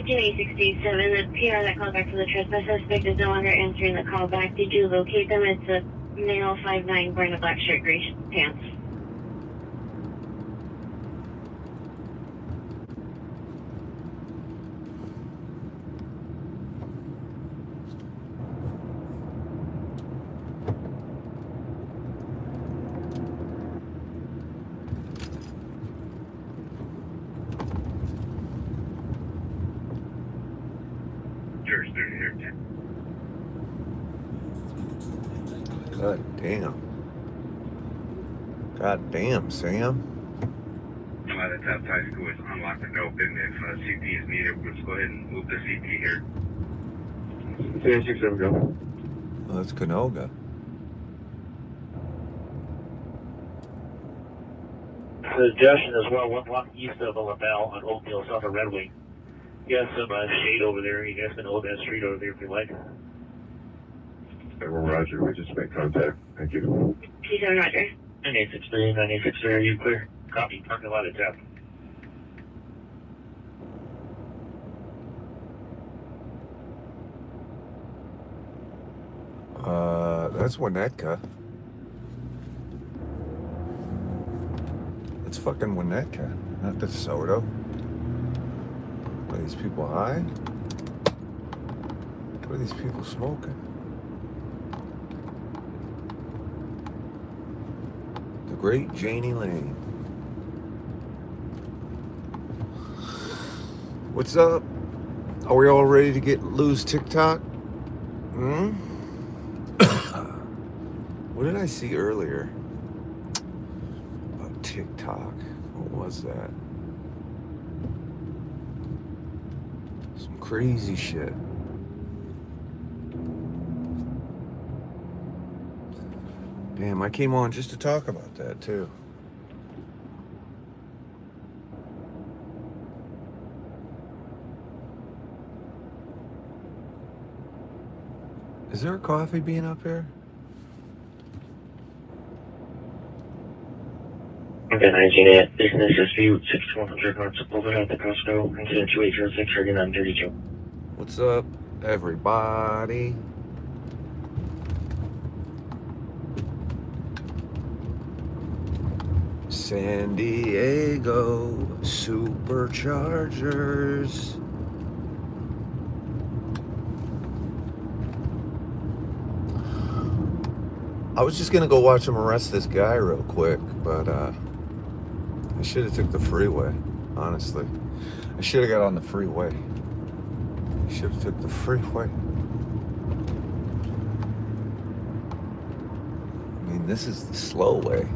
15867, the PR that called back for the trespass suspect is no longer answering the call back. Did you locate them? It's a male 5'9", wearing a black shirt, gray pants. God damn. God damn, Sam. The top high school is unlocked and open. If CP is needed, let's go ahead and move the CP here. 6-7, go. Oh, that's Canoga. Suggestion as well, 1 block east of LaBelle on Oakdale, south of Red Wing. You got some shade over there. You guys can hold that street over there if you like. Roger, we just make contact. Thank you. P7 Roger. 9863, 9863, are you clear? Copy, parking lot is up. That's Winnetka. It's fucking Winnetka, not DeSoto. What are these people high? What are these people smoking? The great Janie Lane. What's up? Are we all ready to lose TikTok? What did I see earlier about TikTok? What was that? Some crazy shit. Damn, I came on just to talk about that too. Is there a coffee bean up here? Okay, 19 business dispute 6100 North Sepulveda at the Costco, incident 2806 3932. What's up, everybody? San Diego Superchargers. I was just gonna go watch them arrest this guy real quick, but I should have took the freeway, honestly. I should have got on the freeway. Should have took the freeway. I mean, this is the slow way.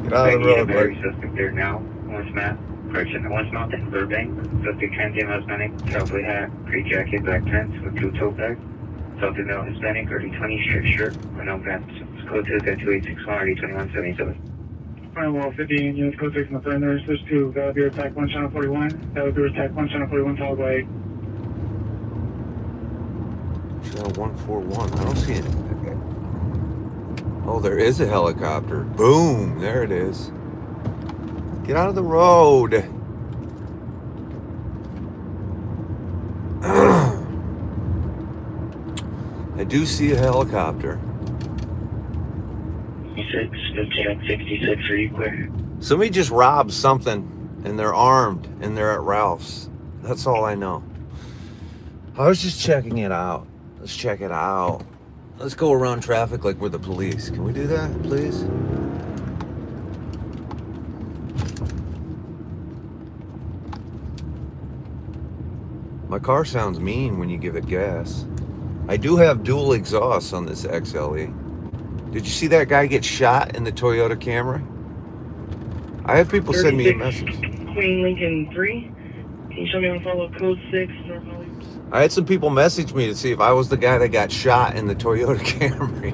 Get out of the road, buddy. Suspect there now. Westmount. Correction, Westmount in Burbank. Suspect transient Hispanic. Cowboy hat, gray jacket, black pants with 2 toe bags. Southern male Hispanic, early 20s, straight shirt, with no pants. Code to the 2861, early 2177. Firewall 50, units code 6 on the perimeter, switch to Valbeer attack 1, channel 41. Valbeer attack 1, channel 41, followed by 8. Channel 141, I don't see anything. Oh, there is a helicopter. Boom, there it is. Get out of the road. I do see a helicopter. 56, are you clear? Somebody just robbed something and they're armed and they're at Ralph's. That's all I know. I was just checking it out. Let's check it out. Let's go around traffic like we're the police. Can we do that, please? My car sounds mean when you give it gas. I do have dual exhausts on this XLE. Did you see that guy get shot in the Toyota Camry? I had people send me a message. Queen Lincoln 3. Can you show me on follow code 6, North Hollywood? I had some people message me to see if I was the guy that got shot in the Toyota Camry.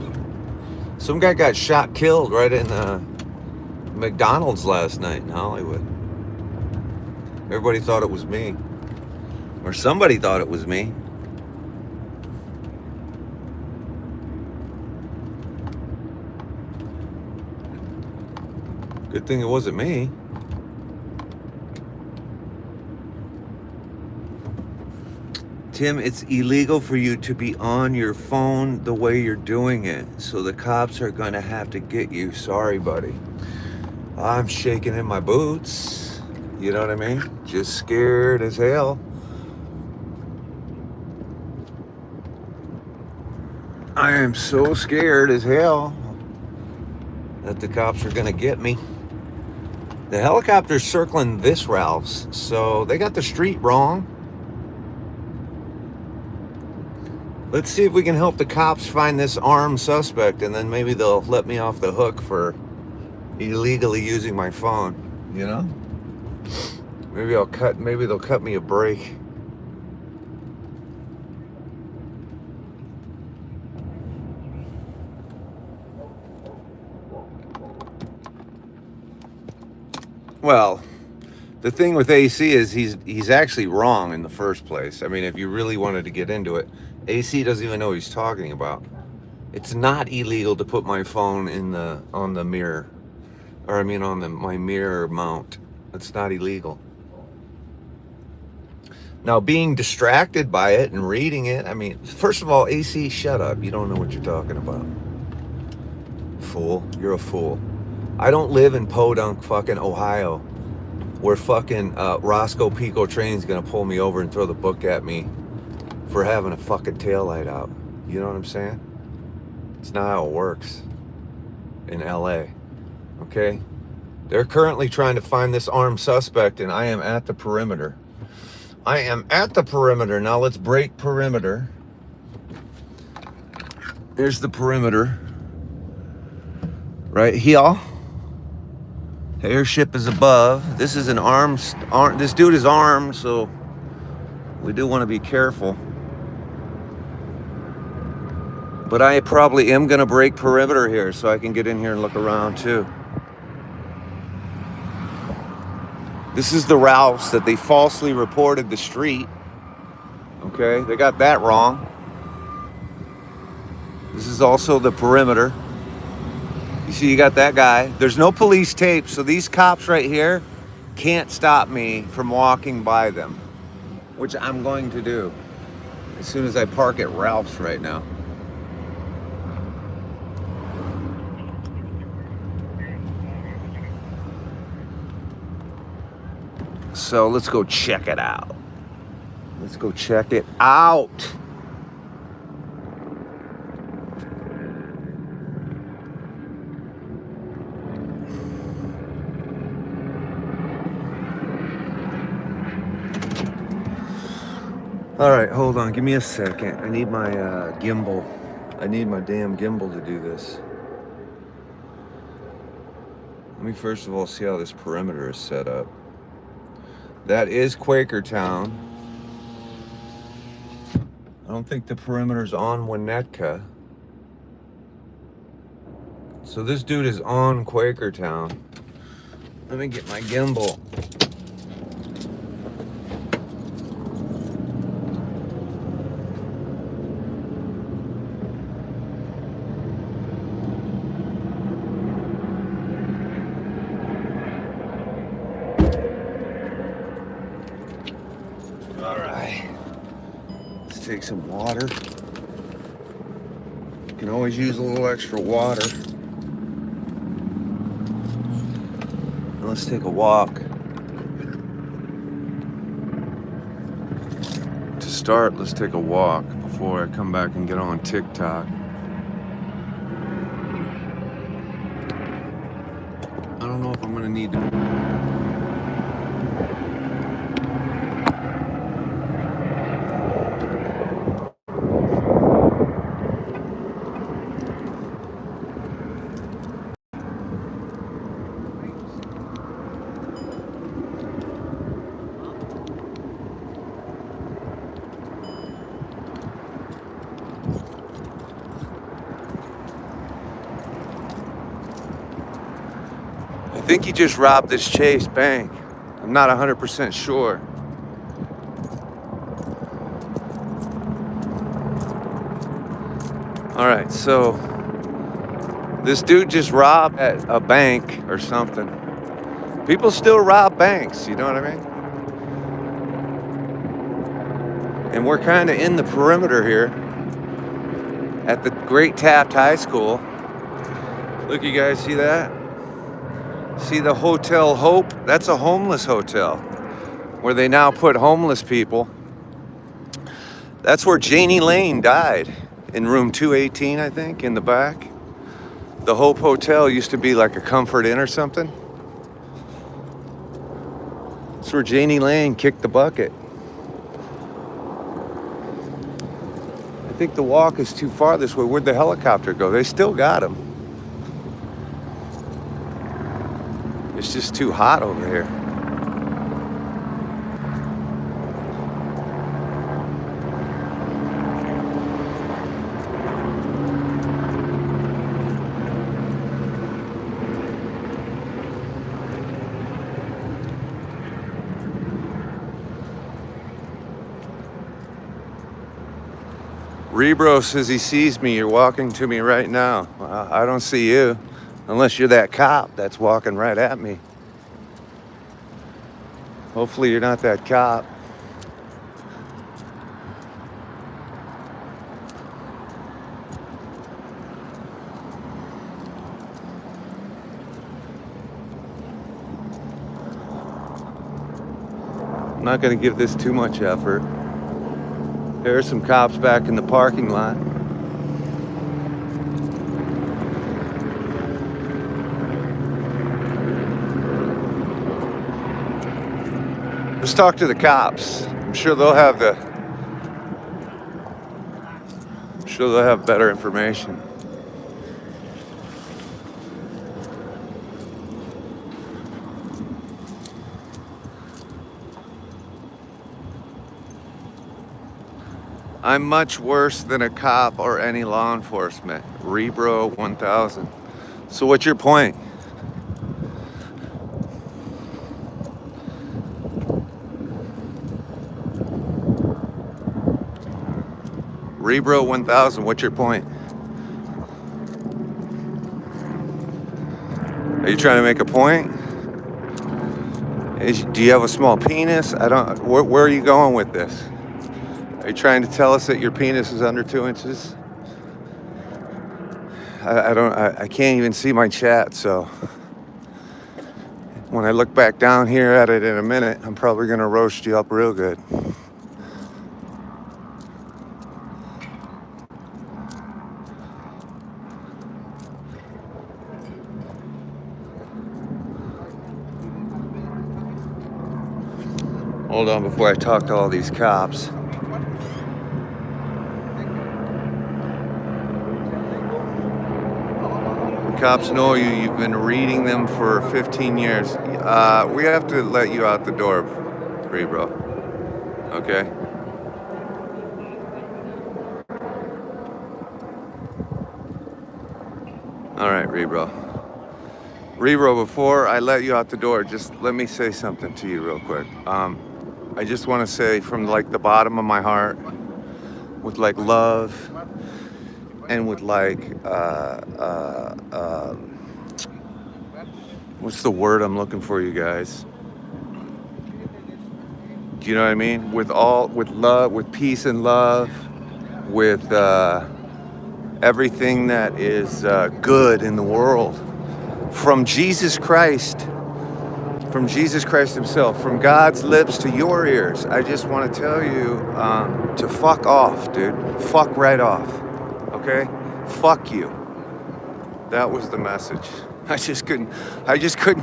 Some guy got shot, killed right in McDonald's last night in Hollywood. Everybody thought it was me. Or somebody thought it was me. Good thing it wasn't me. Tim, it's illegal for you to be on your phone the way you're doing it. So the cops are going to have to get you. Sorry, buddy. I'm shaking in my boots. You know what I mean? Just scared as hell. I am so scared as hell that the cops are going to get me. The helicopter's circling this Ralph's, so they got the street wrong. Let's see if we can help the cops find this armed suspect, and then maybe they'll let me off the hook for illegally using my phone, you know? Maybe they'll cut me a break. Well, the thing with AC is he's actually wrong in the first place. I mean, if you really wanted to get into it, AC doesn't even know what he's talking about. It's not illegal to put my phone on the mirror, or I mean on my mirror mount. It's not illegal. Now, being distracted by it and reading it, I mean, first of all, AC, shut up. You don't know what you're talking about. Fool. You're a fool. I don't live in Podunk, fucking Ohio, where fucking Roscoe Pico Train's gonna pull me over and throw the book at me for having a fucking taillight out. You know what I'm saying? It's not how it works in LA, okay? They're currently trying to find this armed suspect, and I am at the perimeter. I am at the perimeter. Now let's break perimeter. Here's the perimeter. Right here. Airship is above. This is an this dude is armed, so we do want to be careful. But I probably am going to break perimeter here so I can get in here and look around too. This is the Ralph's that they falsely reported the street. Okay, they got that wrong. This is also the perimeter. You see, you got that guy. There's no police tape, so these cops right here can't stop me from walking by them, which I'm going to do as soon as I park at Ralph's right now. So let's go check it out. Let's go check it out. All right, hold on. Give me a second. I need my gimbal. I need my damn gimbal to do this. Let me first of all see how this perimeter is set up. That is Quakertown. I don't think the perimeter's on Winnetka. So this dude is on Quakertown. Let me get my gimbal. Take some water. You can always use a little extra water. And let's take a walk. To start, let's take a walk before I come back and get on TikTok. I don't know if I'm gonna need to. I think he just robbed this Chase Bank. I'm not 100% sure. All right, so this dude just robbed at a bank or something. People still rob banks, you know what I mean? And we're kind of in the perimeter here at the Great Taft High School. Look, you guys see that? See the Hotel Hope? That's a homeless hotel where they now put homeless people. That's where Janie Lane died, in room 218, I think, in the back. The Hope Hotel used to be like a Comfort Inn or something. That's where Janie Lane kicked the bucket. I think the walk is too far this way. Where'd the helicopter go? They still got him. It's just too hot over here. Rebro says he sees me. You're walking to me right now. I don't see you. Unless you're that cop that's walking right at me. Hopefully you're not that cop. I'm not going to give this too much effort. There are some cops back in the parking lot. Let's talk to the cops. I'm sure they'll have better information. I'm much worse than a cop or any law enforcement. Rebro 1000. So what's your point? Rebro 1000, what's your point? Are you trying to make a point? Do you have a small penis? Where are you going with this? Are you trying to tell us that your penis is under 2 inches? I can't even see my chat, so when I look back down here at it in a minute, I'm probably gonna roast you up real good. Hold on before I talk to all these cops. Cops know you. You've been reading them for 15 years. We have to let you out the door, Rebro. Okay? All right, Rebro. Rebro, before I let you out the door, just let me say something to you real quick. I just want to say from like the bottom of my heart, with like love, and with like, what's the word I'm looking for, you guys? Do you know what I mean? With love, with peace and love, with everything that is good in the world, from Jesus Christ himself, from God's lips to your ears. I just want to tell you to fuck off, dude. Fuck right off. Okay? Fuck you. That was the message. I just couldn't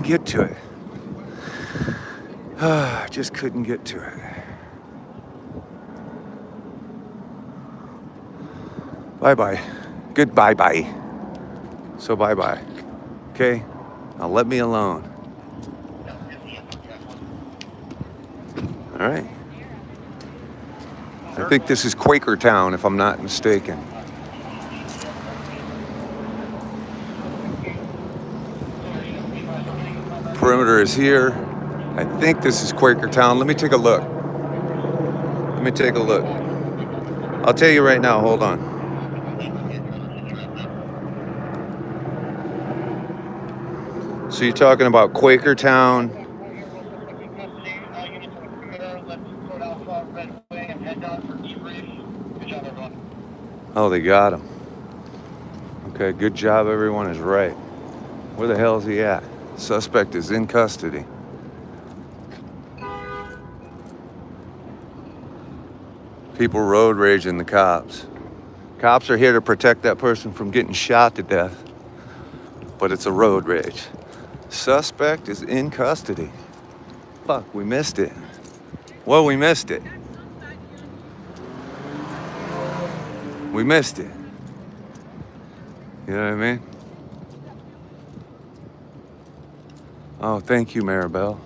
get to it. I just couldn't get to it. Bye-bye. Goodbye-bye. So bye-bye. Okay? Now let me alone. All right. I think this is Quakertown, if I'm not mistaken. Perimeter is here. I think this is Quakertown. Let me take a look. I'll tell you right now, hold on. So you're talking about Quakertown. Head down for debrief. Good job, everyone. Oh, they got him. Okay, good job, everyone is right. Where the hell is he at? Suspect is in custody. People road raging the cops. Cops are here to protect that person from getting shot to death, but it's a road rage. Suspect is in custody. Fuck, we missed it. Well, we missed it. We missed it. You know what I mean? Oh, thank you, Maribel.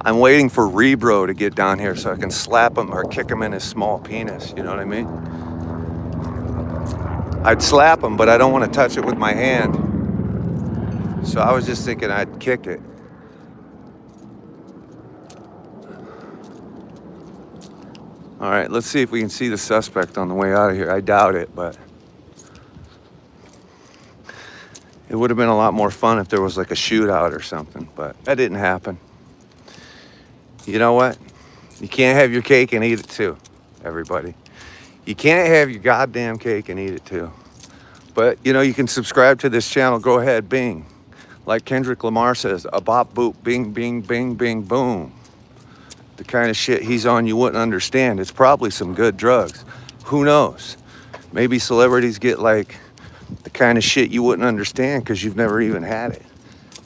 I'm waiting for Rebro to get down here so I can slap him or kick him in his small penis. You know what I mean? I'd slap him, but I don't want to touch it with my hand. So I was just thinking I'd kick it. All right, let's see if we can see the suspect on the way out of here. I doubt it, but it would have been a lot more fun if there was like a shootout or something, but that didn't happen. You know what? You can't have your cake and eat it too, everybody. You can't have your goddamn cake and eat it too. But, you know, you can subscribe to this channel. Go ahead, bing. Like Kendrick Lamar says, a bop boop, bing, bing, bing, bing, boom. The kind of shit he's on you wouldn't understand. It's probably some good drugs. Who knows? Maybe celebrities get like the kind of shit you wouldn't understand because you've never even had it.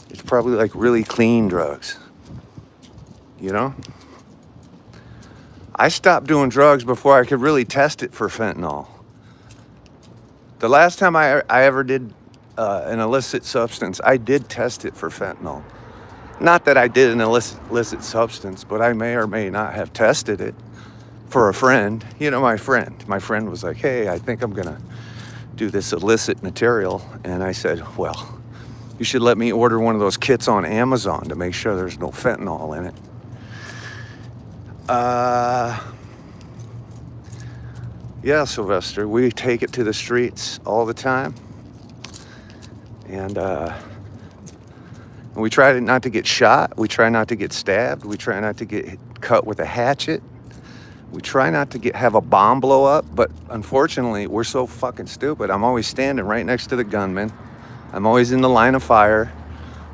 It's probably like really clean drugs. You know? I stopped doing drugs before I could really test it for fentanyl. The last time I ever did an illicit substance, I did test it for fentanyl. Not that I did an illicit substance, but I may or may not have tested it for a friend. You know, my friend. My friend was like, hey, I think I'm going to do this illicit material. And I said, well, you should let me order one of those kits on Amazon to make sure there's no fentanyl in it. Yeah, Sylvester, we take it to the streets all the time. And we try not to get shot. We try not to get stabbed. We try not to get cut with a hatchet. We try not to have a bomb blow up. But unfortunately, we're so fucking stupid. I'm always standing right next to the gunman. I'm always in the line of fire.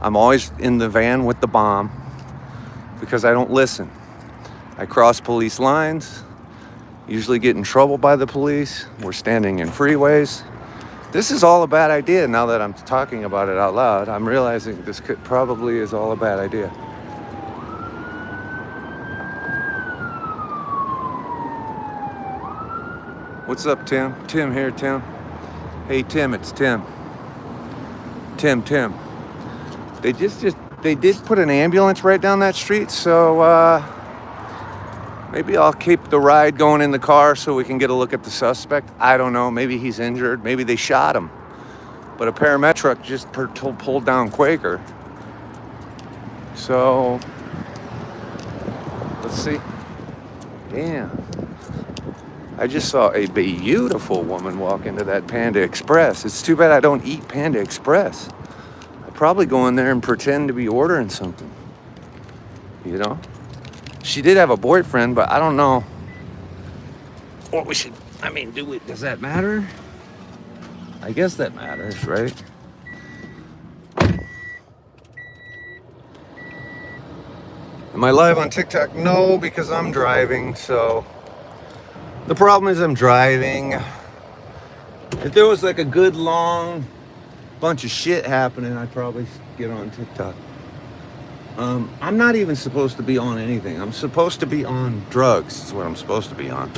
I'm always in the van with the bomb because I don't listen. I cross police lines, usually get in trouble by the police. We're standing in freeways. This is all a bad idea now that I'm talking about it out loud. I'm realizing this probably is all a bad idea. What's up, Tim? Tim here, Tim. Hey, Tim, it's Tim. Tim. They did put an ambulance right down that street, so maybe I'll keep the ride going in the car so we can get a look at the suspect. I don't know. Maybe he's injured. Maybe they shot him. But a paramedic just pulled down Quaker. So, let's see. Damn. I just saw a beautiful woman walk into that Panda Express. It's too bad I don't eat Panda Express. I'd probably go in there and pretend to be ordering something. You know? She did have a boyfriend, but I don't know what we should, does that matter? I guess that matters, right? Am I live on TikTok? No, because I'm driving, so the problem is I'm driving. If there was like a good long bunch of shit happening, I'd probably get on TikTok. I'm not even supposed to be on anything. I'm supposed to be on drugs. That's what I'm supposed to be on.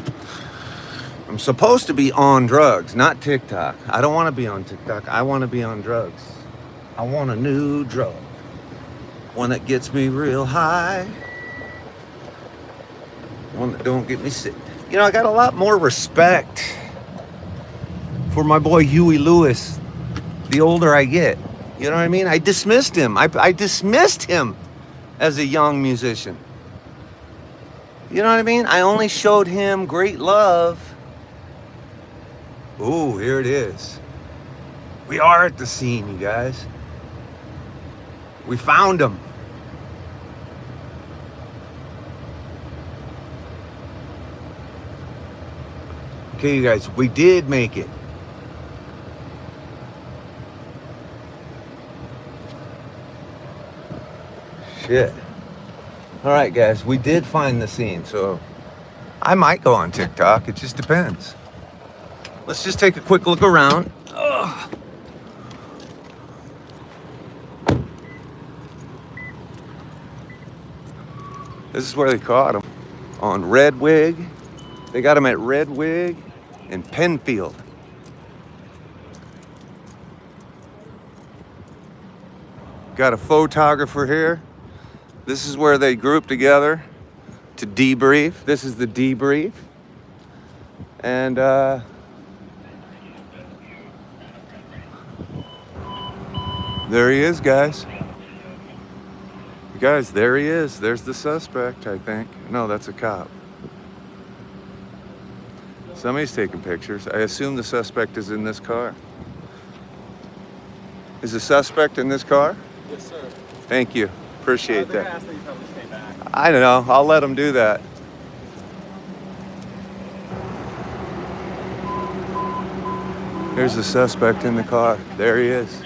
I'm supposed to be on drugs, not TikTok. I don't want to be on TikTok. I want to be on drugs. I want a new drug. One that gets me real high. One that don't get me sick. You know, I got a lot more respect for my boy Huey Lewis the older I get. You know what I mean? I dismissed him. I dismissed him as a young musician. You know what I mean? I only showed him great love. Ooh, here it is. We are at the scene, you guys. We found him. Okay, you guys, we did make it. Shit. All right, guys, we did find the scene, so I might go on TikTok. It just depends. Let's just take a quick look around. Ugh. This is where they caught him, on Redwig. They got him at Redwig and Penfield. Got a photographer here. This is where they group together to debrief. This is the debrief. And there he is, guys. Guys, there he is. There's the suspect, I think. No, that's a cop. Somebody's taking pictures. I assume the suspect is in this car. Is the suspect in this car? Yes, sir. Thank you. Appreciate They're that. gonna ask that you probably stay back. I don't know. I'll let them do that. There's the suspect in the car. There he is.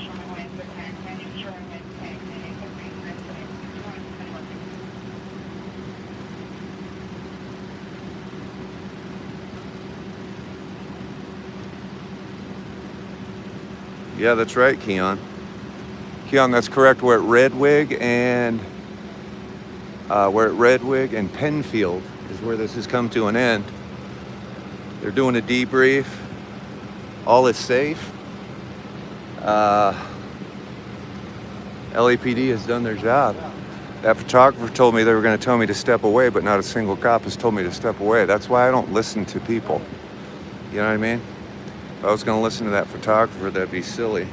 Yeah, that's right, Keon. Keon, that's correct. We're at Redwig and Penfield is where this has come to an end. They're doing a debrief. All is safe. LAPD has done their job. That photographer told me they were going to tell me to step away, but not a single cop has told me to step away. That's why I don't listen to people. You know what I mean? If I was going to listen to that photographer, that'd be silly.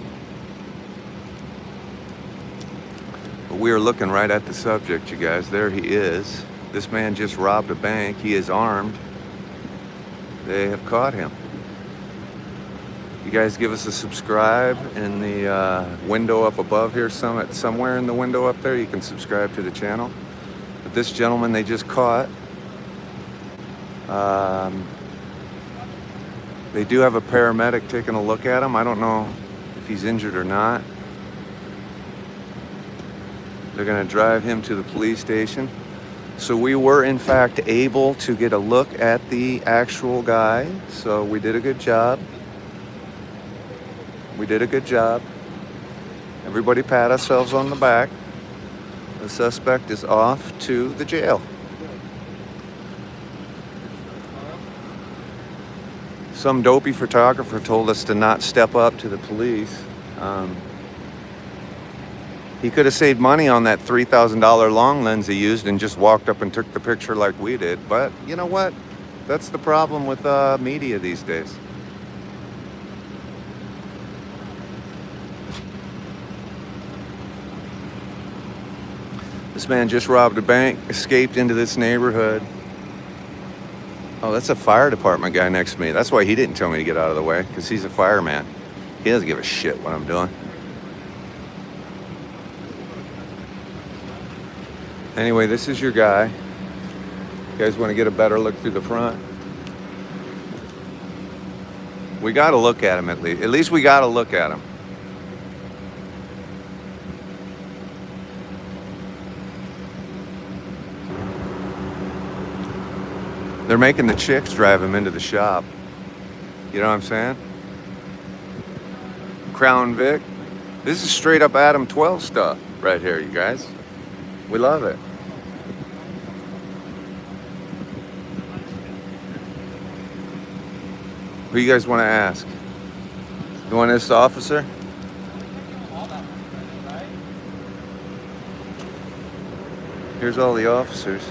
But we are looking right at the subject, you guys. There he is. This man just robbed a bank. He is armed. They have caught him. You guys give us a subscribe in the window up above here. Somewhere in the window up there, you can subscribe to the channel. But this gentleman they just caught. They do have a paramedic taking a look at him. I don't know if he's injured or not. They're going to drive him to the police station. So we were, in fact, able to get a look at the actual guy. So we did a good job. We did a good job. Everybody pat ourselves on the back. The suspect is off to the jail. Some dopey photographer told us to not step up to the police. He could have saved money on that $3,000 long lens he used and just walked up and took the picture like we did. But you know what? That's the problem with media these days. This man just robbed a bank, escaped into this neighborhood. Oh, that's a fire department guy next to me. That's why he didn't tell me to get out of the way, because he's a fireman. He doesn't give a shit what I'm doing. Anyway, this is your guy. You guys want to get a better look through the front? We got to look at him at least. At least we got to look at him. They're making the chicks drive him into the shop. You know what I'm saying? Crown Vic. This is straight up Adam 12 stuff right here, you guys. We love it. Who you guys want to ask? You want this officer? Here's all the officers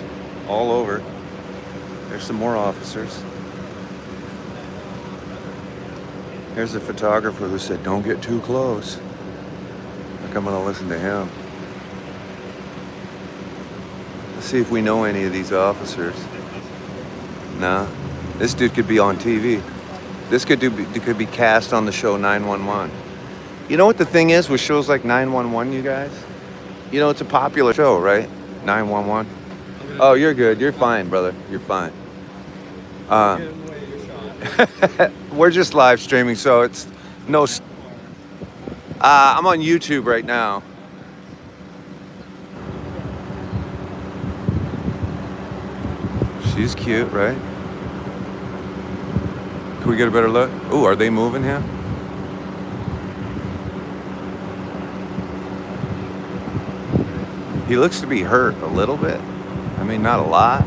all over. There's some more officers. Here's the photographer who said, don't get too close. Like I'm gonna listen to him. Let's see if we know any of these officers. Nah, this dude could be on TV. This could be cast on the show 911. You know what the thing is with shows like 911, you guys? You know, it's a popular show, right? 911. Oh, you're good. You're fine, brother. You're fine. We're just live streaming, so it's no. I'm on YouTube right now. She's cute, right? Can we get a better look? Ooh, are they moving here? He looks to be hurt a little bit. I mean, not a lot.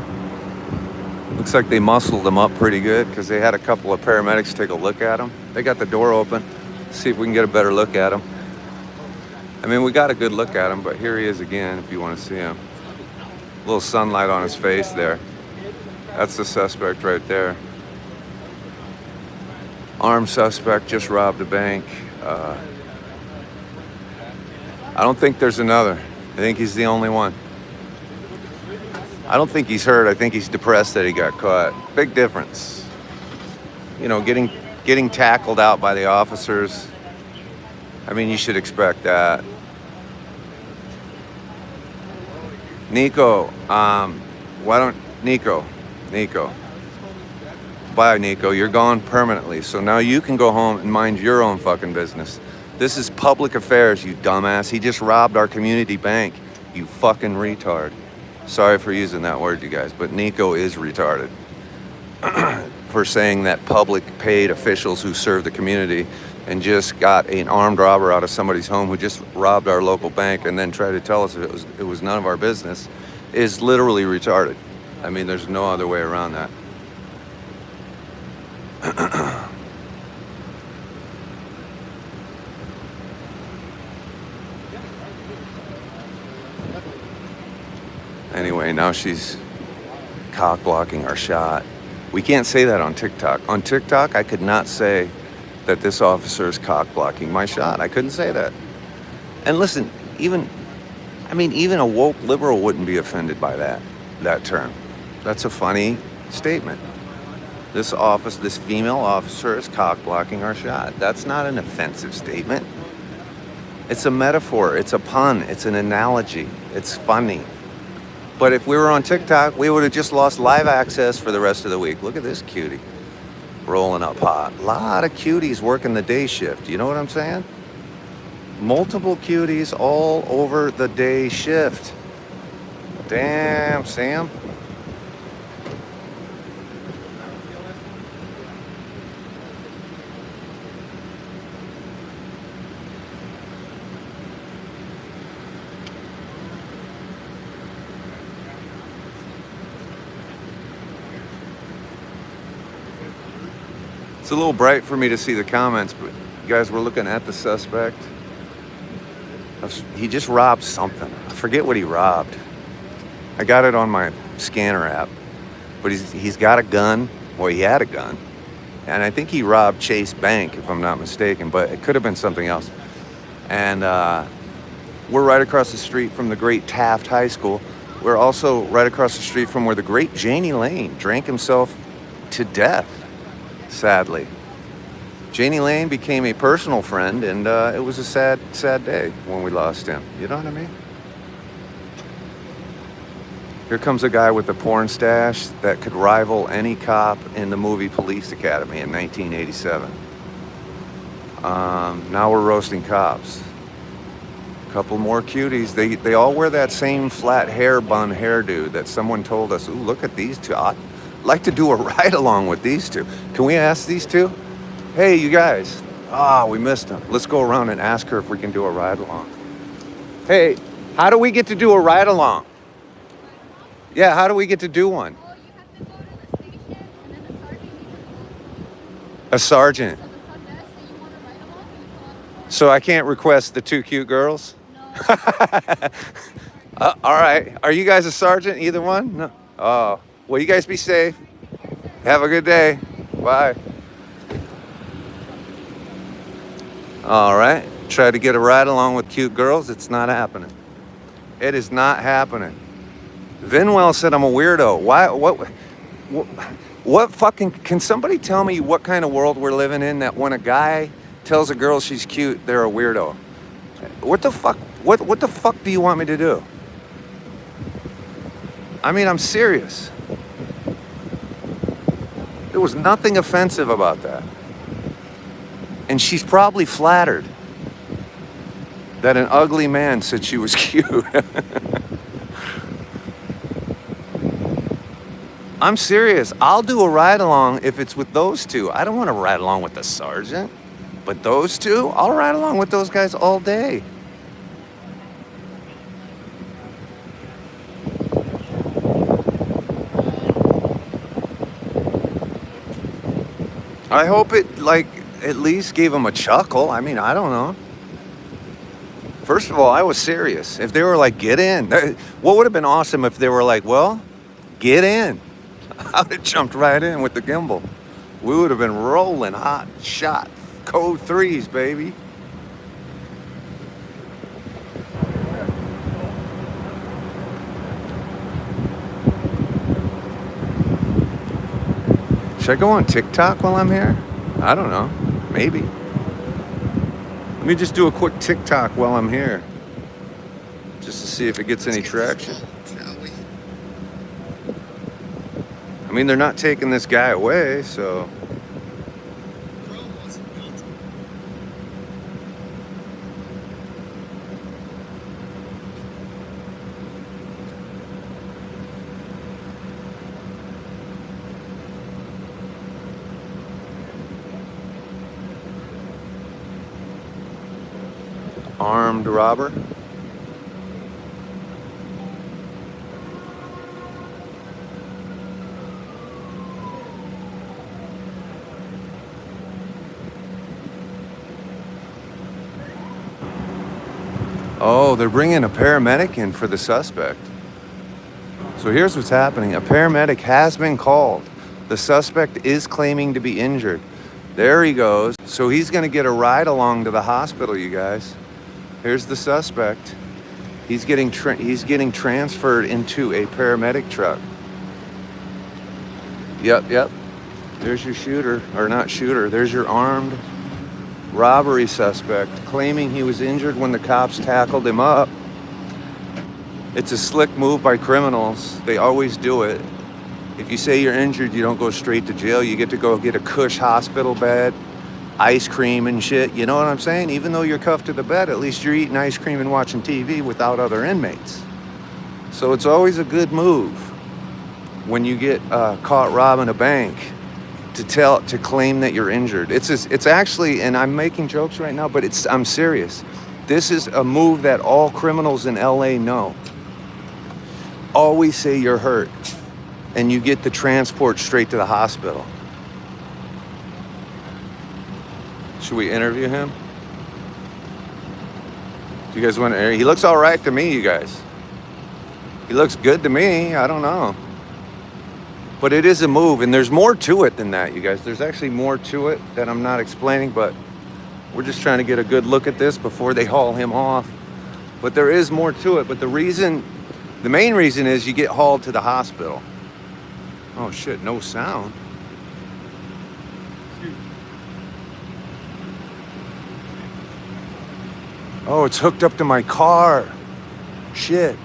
Looks like they muscled him up pretty good because they had a couple of paramedics take a look at him. They got the door open. See if we can get a better look at him. I mean, we got a good look at him, but here he is again if you want to see him. A little sunlight on his face there. That's the suspect right there. Armed suspect, just robbed a bank. I don't think there's another. I think he's the only one. I don't think he's hurt. I think he's depressed that he got caught. Big difference. You know, getting tackled out by the officers. I mean, you should expect that. Nico, Nico. Bye, Nico. You're gone permanently. So now you can go home and mind your own fucking business. This is public affairs, you dumbass. He just robbed our community bank, you fucking retard. Sorry for using that word, you guys, but Nico is retarded for saying that public paid officials who serve the community and just got an armed robber out of somebody's home who just robbed our local bank and then tried to tell us it was none of our business is literally retarded. I mean, there's no other way around that. Anyway, now she's cock blocking our shot. We can't say that on TikTok. On TikTok, I could not say that this officer is cock blocking my shot. I couldn't say that. And listen, even a woke liberal wouldn't be offended by that term. That's a funny statement. This female officer is cock blocking our shot. That's not an offensive statement. It's a metaphor. It's a pun. It's an analogy. It's funny. But if we were on TikTok, we would have just lost live access for the rest of the week. Look at this cutie rolling up hot. A lot of cuties working the day shift. You know what I'm saying? Multiple cuties all over the day shift. Damn, Sam. It's a little bright for me to see the comments, but you guys were looking at the suspect. He just robbed something. I forget what he robbed. I got it on my scanner app, but he's got a gun. Well, he had a gun, and I think he robbed Chase Bank, if I'm not mistaken, but it could have been something else. And we're right across the street from the great Taft High School. We're also right across the street from where the great Janie Lane drank himself to death. Sadly, Janie Lane became a personal friend, and it was a sad day when we lost him. You know what I mean? Here comes a guy with a porn stash that could rival any cop in the movie Police Academy in 1987. Now we're roasting cops. A couple more cuties. They all wear that same flat hair bun hairdo that someone told us, ooh, look at these two. I'd like to do a ride along with these two. Can we ask these two? Hey, you guys. We missed them. Let's go around and ask her if we can do a ride along. Hey, how do we get to do a ride along? Yeah, how do we get to do one? Well, you have to go to the station, and then A sergeant. So the front desk, say you want to ride along, and you fill out the form. So I can't request the two cute girls? No. All right. Are you guys a sergeant, either one? No. Oh. Well, you guys be safe. Have a good day. Bye. All right. Try to get a ride along with cute girls. It's not happening. It is not happening. Vinwell said I'm a weirdo. Why? What fucking... Can somebody tell me what kind of world we're living in that when a guy tells a girl she's cute, they're a weirdo? What the fuck? What the fuck do you want me to do? I mean, I'm serious. There was nothing offensive about that. And she's probably flattered that an ugly man said she was cute. I'm serious. I'll do a ride along if it's with those two. I don't want to ride along with the sergeant. But those two, I'll ride along with those guys all day. I hope it, like, at least gave him a chuckle. I mean, I don't know. First of all, I was serious. If they were like, get in. What would have been awesome if they were like, well, get in. I would have jumped right in with the gimbal. We would have been rolling hot shot. Code 3s, baby. Should I go on TikTok while I'm here? I don't know. Maybe. Let me just do a quick TikTok while I'm here. Just to see if it gets any traction. I mean, they're not taking this guy away, so... Armed robber. Oh, they're bringing a paramedic in for the suspect. So here's what's happening. A paramedic has been called. The suspect is claiming to be injured. There he goes. So he's going to get a ride along to the hospital, you guys. Here's the suspect. He's getting transferred into a paramedic truck. Yep. There's your shooter, or not shooter. There's your armed robbery suspect claiming he was injured when the cops tackled him up. It's a slick move by criminals. They always do it. If you say you're injured, you don't go straight to jail. You get to go get a cush hospital bed, ice cream and shit. You know what I'm saying? Even though you're cuffed to the bed, at least you're eating ice cream and watching TV without other inmates. So it's always a good move when you get caught robbing a bank to claim that you're injured. It's actually, and I'm making jokes right now, but I'm serious. This is a move that all criminals in LA know. Always say you're hurt, and you get the transport straight to the hospital. Should we interview him? Do you guys want to? He looks all right to me, you guys. He looks good to me. I don't know. But it is a move, and there's more to it than that, you guys. There's actually more to it that I'm not explaining, but we're just trying to get a good look at this before they haul him off. But there is more to it. But the main reason is you get hauled to the hospital. Oh shit, no sound. Oh, it's hooked up to my car. Shit.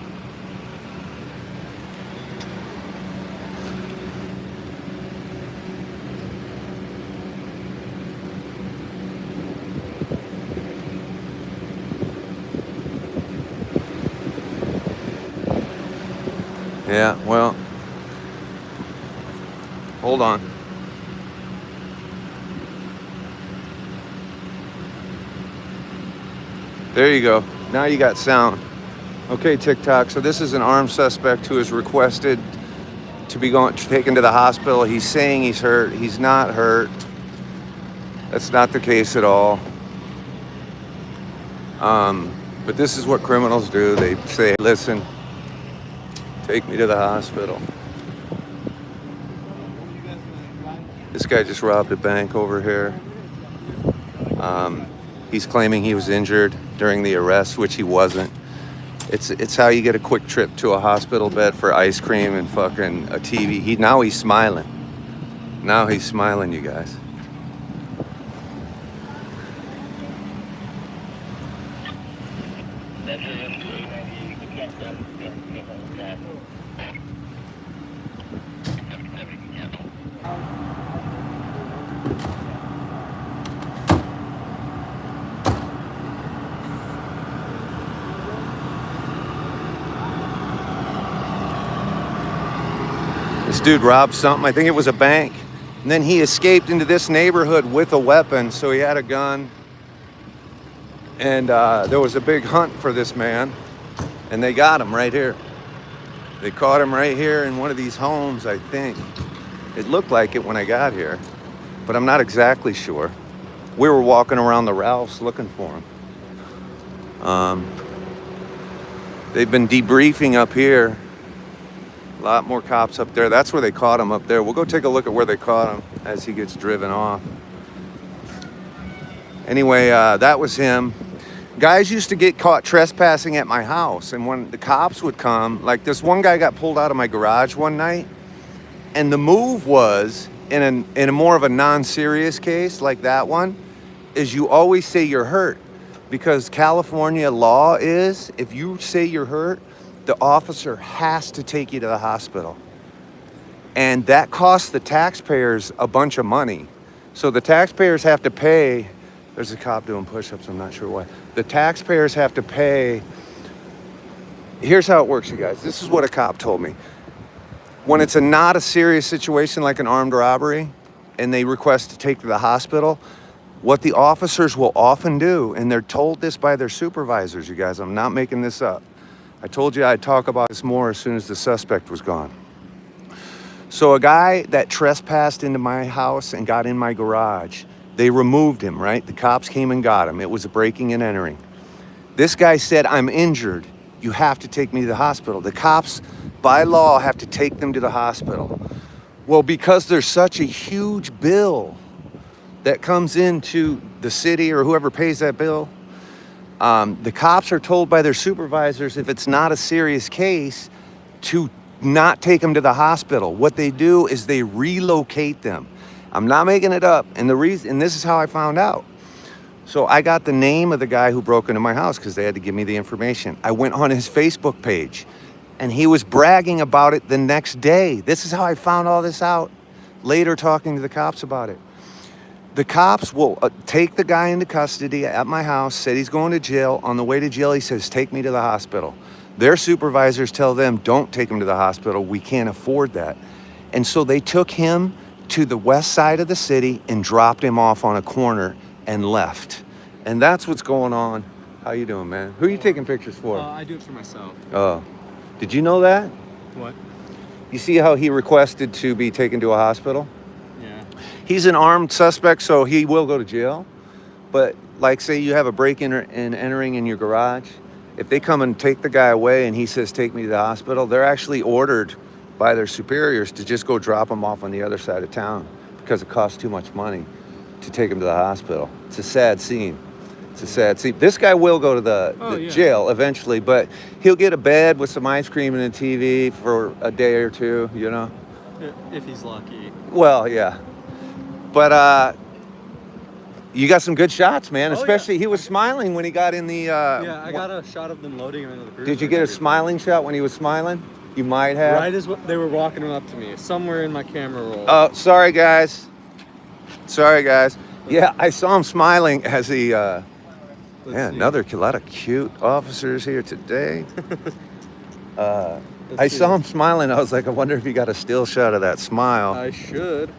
Yeah, well, hold on. There you go. Now you got sound. Okay, TikTok. So this is an armed suspect who has requested to be taken to the hospital. He's saying he's hurt. He's not hurt. That's not the case at all. But this is what criminals do. They say, listen, take me to the hospital. This guy just robbed a bank over here. He's claiming he was injured during the arrest, which he wasn't. It's how you get a quick trip to a hospital bed for ice cream and fucking a TV. Now he's smiling. Now he's smiling, you guys. This dude robbed something. I think it was a bank. And then he escaped into this neighborhood with a weapon. So he had a gun. And there was a big hunt for this man. And they got him right here. They caught him right here in one of these homes, I think. It looked like it when I got here, but I'm not exactly sure. We were walking around the Ralphs looking for him. They've been debriefing up here. A lot more cops up there. That's where they caught him up there. We'll go take a look at where they caught him as he gets driven off. Anyway, that was him. Guys used to get caught trespassing at my house, and when the cops would come, like this one guy got pulled out of my garage one night, and the move was, in a more of a non-serious case like that one, is you always say you're hurt, because California law is, if you say you're hurt, the officer has to take you to the hospital. And that costs the taxpayers a bunch of money. So the taxpayers have to pay. There's a cop doing push-ups, I'm not sure why. The taxpayers have to pay. Here's how it works, you guys. This is what a cop told me. When it's not a serious situation like an armed robbery and they request to take to the hospital, what the officers will often do, and they're told this by their supervisors, you guys, I'm not making this up. I told you I'd talk about this more as soon as the suspect was gone. So a guy that trespassed into my house and got in my garage, they removed him, right? The cops came and got him. It was a breaking and entering. This guy said, I'm injured. You have to take me to the hospital. The cops, by law, have to take them to the hospital. Well, because there's such a huge bill that comes into the city or whoever pays that bill, the cops are told by their supervisors, if it's not a serious case, to not take them to the hospital. What they do is they relocate them. I'm not making it up. And this is how I found out. So I got the name of the guy who broke into my house because they had to give me the information. I went on his Facebook page and he was bragging about it the next day. This is how I found all this out, later talking to the cops about it. The cops will take the guy into custody at my house, said he's going to jail. On the way to jail, he says, take me to the hospital. Their supervisors tell them, don't take him to the hospital. We can't afford that. And so they took him to the west side of the city and dropped him off on a corner and left. And that's what's going on. How you doing, man? Who are you taking pictures for? I do it for myself. Oh, did you know that? What? You see how he requested to be taken to a hospital? Yeah. He's an armed suspect, so he will go to jail. But like, say you have a break-in and entering in your garage, if they come and take the guy away and he says, take me to the hospital, they're actually ordered by their superiors to just go drop him off on the other side of town because it costs too much money to take him to the hospital. It's a sad scene. It's a sad scene. This guy will go to the jail eventually, but he'll get a bed with some ice cream and a TV for a day or two, you know? If he's lucky. Well, yeah. But you got some good shots, man. Especially he was smiling when he got in the... yeah, I got a shot of them loading him into the cruiser. Did you get a smiling shot when he was smiling? You might have. Right as they were walking him up to me. Somewhere in my camera roll. Oh, sorry, guys. Sorry, guys. Yeah, I saw him smiling as he... man, a lot of cute officers here today. I saw him smiling. I was like, I wonder if he got a still shot of that smile. I should.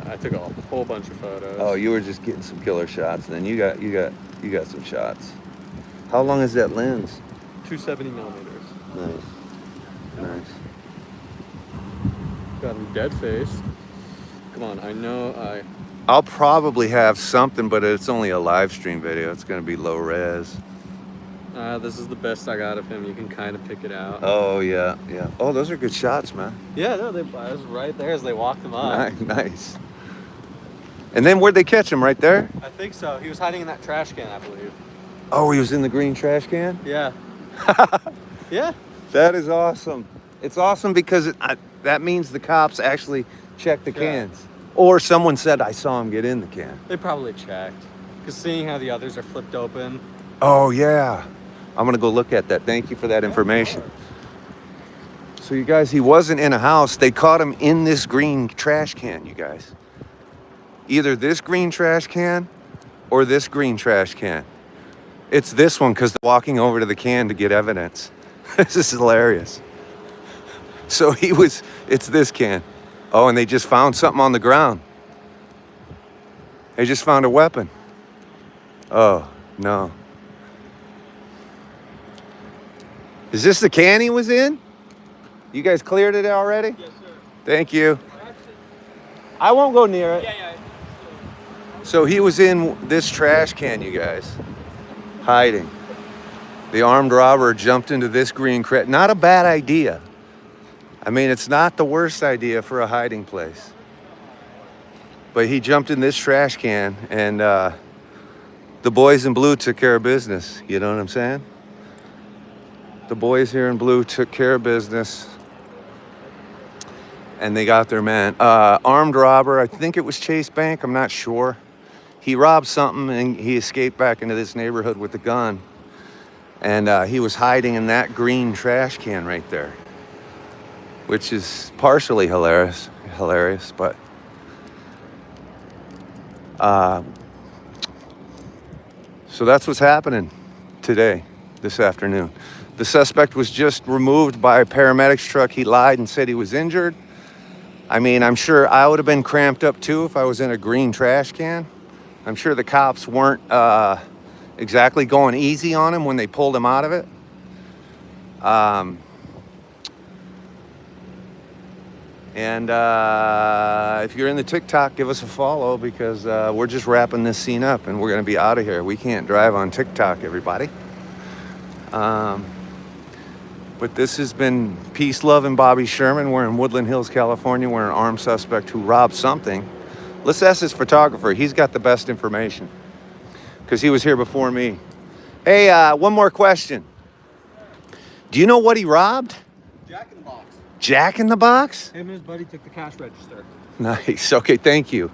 I took a whole bunch of photos. Oh, you were just getting some killer shots. Then you got some shots. How long is that lens? 270 millimeters. Nice. Got him dead faced. Come on, I know I'll probably have something, but it's only a live stream video. It's gonna be low res. This is the best I got of him. You can kind of pick it out. Oh yeah. Oh, those are good shots, man. Yeah, no, I was right there as they walked him up. Nice. And then where'd they catch him? Right there? I think so. He was hiding in that trash can, I believe. Oh, he was in the green trash can? Yeah. Yeah. That is awesome. It's awesome because that means the cops actually checked the cans. Or someone said, I saw him get in the can. They probably checked. Because seeing how the others are flipped open. Oh, yeah. I'm going to go look at that. Thank you for that information. So, you guys, he wasn't in a house. They caught him in this green trash can, you guys. Either this green trash can or this green trash can. It's this one because they're walking over to the can to get evidence. This is hilarious. So it's this can. Oh, and they just found something on the ground. They just found a weapon. Oh, no. Is this the can he was in? You guys cleared it already? Yes, sir. Thank you. I won't go near it. Yeah. So he was in this trash can, you guys, hiding. The armed robber jumped into this green crate. Not a bad idea. I mean, it's not the worst idea for a hiding place. But he jumped in this trash can, and the boys in blue took care of business. You know what I'm saying? The boys here in blue took care of business, and they got their man. Armed robber, I think it was Chase Bank, I'm not sure. He robbed something, and he escaped back into this neighborhood with a gun. And he was hiding in that green trash can right there, which is partially hilarious, but so that's what's happening today, this afternoon. The suspect was just removed by a paramedics truck. He lied and said he was injured. I mean, I'm sure I would have been cramped up too if I was in a green trash can. I'm sure the cops weren't exactly going easy on him when they pulled him out of it. And if you're in the TikTok, give us a follow, because we're just wrapping this scene up and we're going to be out of here. We can't drive on TikTok, everybody. But this has been Peace, Love, and Bobby Sherman. We're in Woodland Hills, California. We're an armed suspect who robbed something. Let's ask this photographer. He's got the best information because he was here before me. Hey, one more question. Do you know what he robbed? Jack in the Box. Jack in the Box? Him and his buddy took the cash register. Nice. Okay, thank you.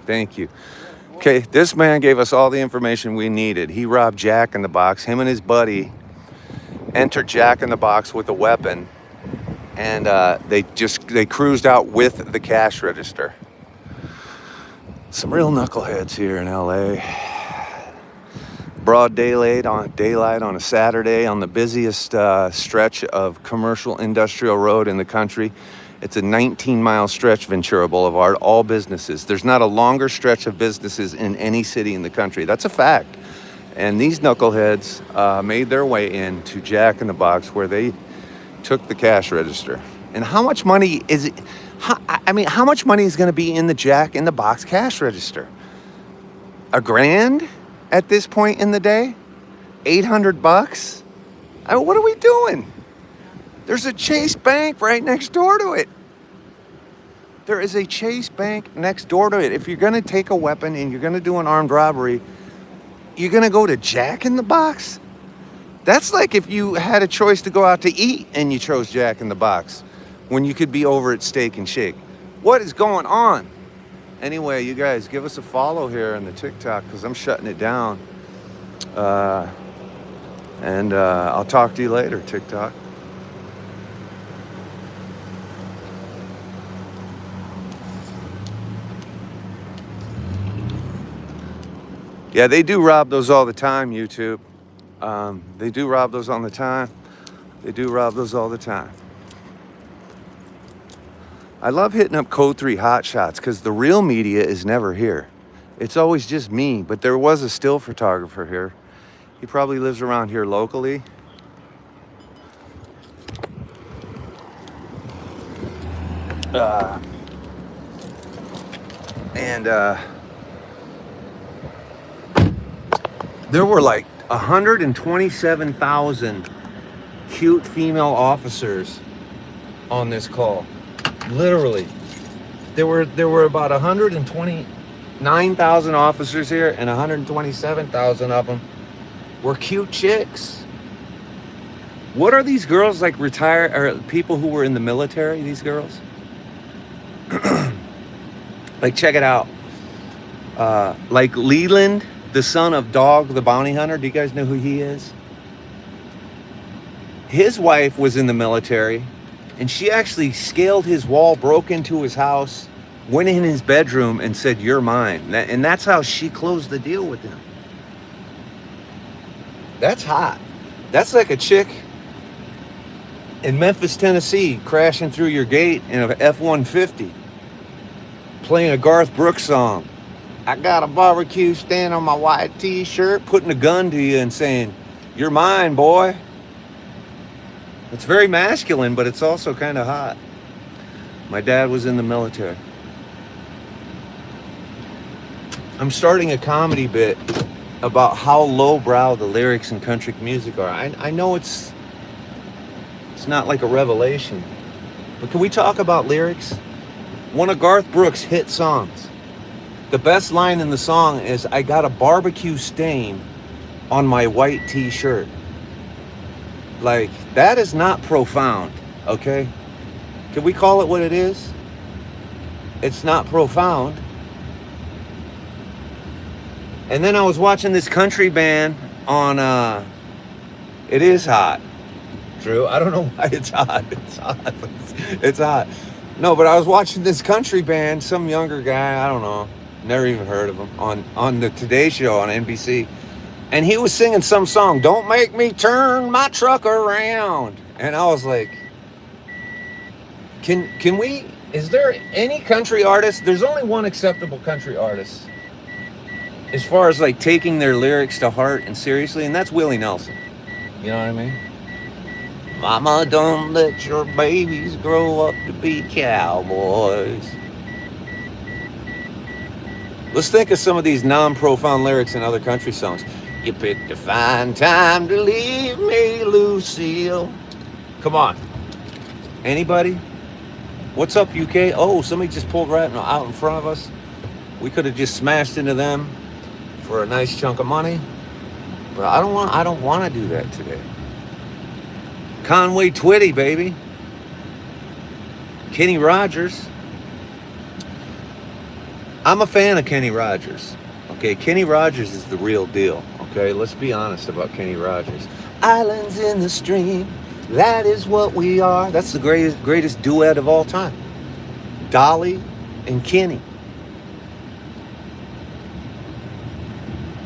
Okay, this man gave us all the information we needed. He robbed Jack in the Box. Him and his buddy entered Jack in the Box with a weapon, and they cruised out with the cash register. Some real knuckleheads here in LA. Broad daylight on a Saturday on the busiest stretch of commercial industrial road in the country. It's a 19-mile stretch, Ventura Boulevard, all businesses. There's not a longer stretch of businesses in any city in the country. That's a fact. And these knuckleheads made their way into Jack in the Box, where they took the cash register. And how much money is it? How much money is going to be in the Jack in the Box cash register? $1,000 at this point in the day? $800? What are we doing? There's a Chase Bank right next door to it. There is a Chase Bank next door to it. If you're going to take a weapon and you're going to do an armed robbery, you're going to go to Jack in the Box? That's like if you had a choice to go out to eat and you chose Jack in the Box when you could be over at Steak and Shake. What is going on? Anyway, you guys, give us a follow here on the TikTok, because I'm shutting it down. And I'll talk to you later, TikTok. Yeah, they do rob those all the time, YouTube. They do rob those all the time. I love hitting up Code 3 Hot Shots because the real media is never here. It's always just me, but there was a still photographer here. He probably lives around here locally. There were like 127,000 cute female officers on this call. Literally. There were about 129,000 officers here, and 127,000 of them were cute chicks. What are these girls, like retired or people who were in the military, these girls? Like, check it out. Like Leland, the son of Dog the Bounty Hunter. Do you guys know who he is? His wife was in the military, and she actually scaled his wall, broke into his house, went in his bedroom, and said, "You're mine." And that's how she closed the deal with him. That's hot. That's like a chick in Memphis, Tennessee, crashing through your gate in a F-150, playing a Garth Brooks song. I got a barbecue stand on my white t-shirt, putting a gun to you and saying, "You're mine, boy." It's very masculine, but it's also kind of hot. My dad was in the military. I'm starting a comedy bit about how lowbrow the lyrics in country music are. I know it's not like a revelation, but can we talk about lyrics? One of Garth Brooks' hit songs. The best line in the song is, "I got a barbecue stain on my white t-shirt." Like, that is not profound, okay? Can we call it what it is? It's not profound. And then I was watching this country band on, it is hot, Drew. I don't know why it's hot. It's hot. It's hot. No, but I was watching this country band, some younger guy, I don't know, never even heard of him, on the Today Show on NBC. And he was singing some song, "Don't make me turn my truck around." And I was like, can we, is there any country artist? There's only one acceptable country artist as far as like taking their lyrics to heart and seriously, and that's Willie Nelson. You know what I mean? Mama, don't let your babies grow up to be cowboys. Let's think of some of these non-profound lyrics in other country songs. You picked a fine time to leave me, Lucille. Come on. Anybody? What's up, UK? Oh, somebody just pulled right out in front of us. We could have just smashed into them for a nice chunk of money. But I don't want to do that today. Conway Twitty, baby. Kenny Rogers. I'm a fan of Kenny Rogers. Okay, Kenny Rogers is the real deal. Okay, let's be honest about Kenny Rogers. Islands in the stream, that is what we are. That's the greatest duet of all time. Dolly and Kenny.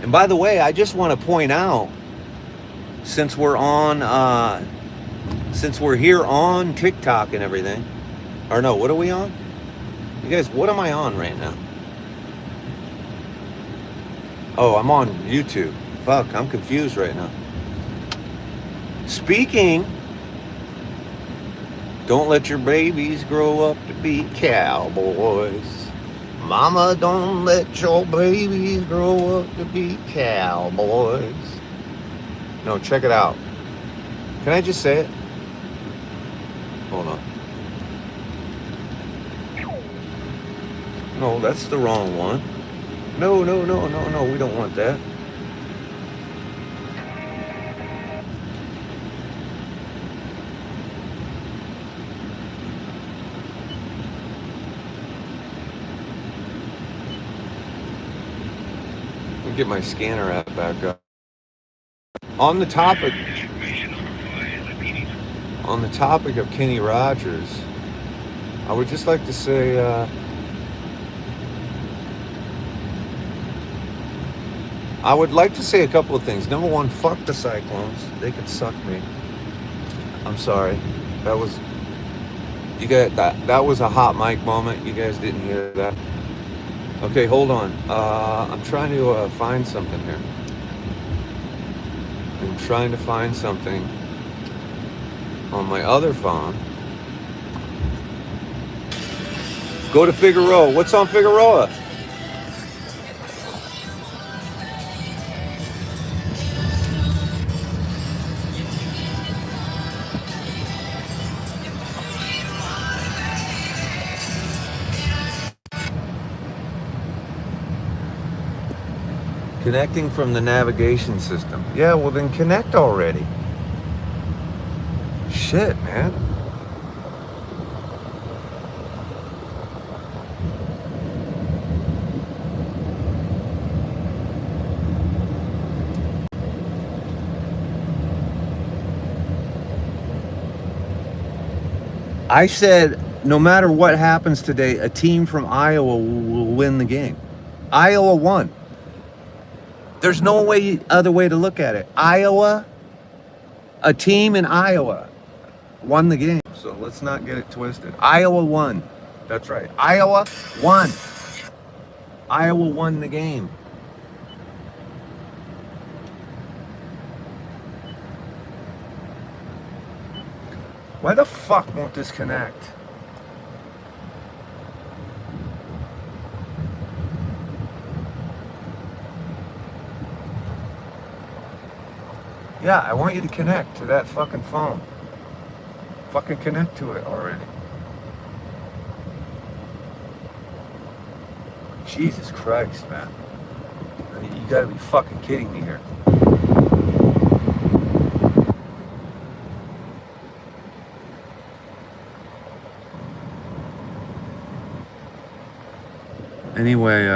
And by the way, I just want to point out, since we're here on TikTok and everything, or no, what are we on? You guys, what am I on right now? Oh, I'm on YouTube. Fuck, I'm confused right now. Speaking, don't let your babies grow up to be cowboys. Mama, don't let your babies grow up to be cowboys. No, check it out. Can I just say it? Hold on. No, that's the wrong one. No, we don't want that. Let me get my scanner app back up. On the topic of Kenny Rogers, I would just like to say, I would like to say a couple of things. Number one, fuck the Cyclones. They could suck me. I'm sorry. That was a hot mic moment. You guys didn't hear that. Okay, hold on. I'm trying to find something here. I'm trying to find something on my other phone. Go to Figueroa. What's on Figueroa? Connecting from the navigation system. Yeah, well then connect already. Shit, man. I said, no matter what happens today, a team from Iowa will win the game. Iowa won. There's no other way to look at it. Iowa, a team in Iowa won the game. So let's not get it twisted. Iowa won. That's right. Iowa won. Iowa won the game. Why the fuck won't this connect? Yeah, I want you to connect to that fucking phone. Fucking connect to it already. Jesus Christ, man. You gotta be fucking kidding me here. Anyway,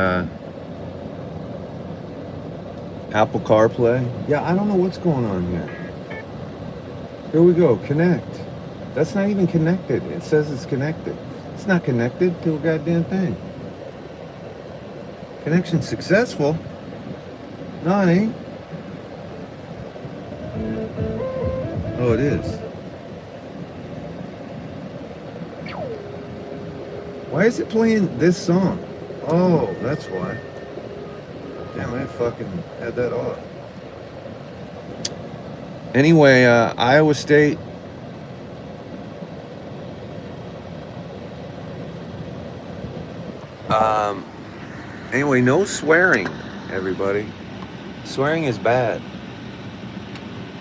Apple CarPlay. Yeah, I don't know what's going on here. Here we go, connect. That's not even connected. It says it's connected. It's not connected to a goddamn thing. Connection successful? No, it ain't. Oh, it is. Why is it playing this song? Oh, that's why. Damn, I fucking had that off. Anyway, Iowa State. Anyway, no swearing, everybody. Swearing is bad.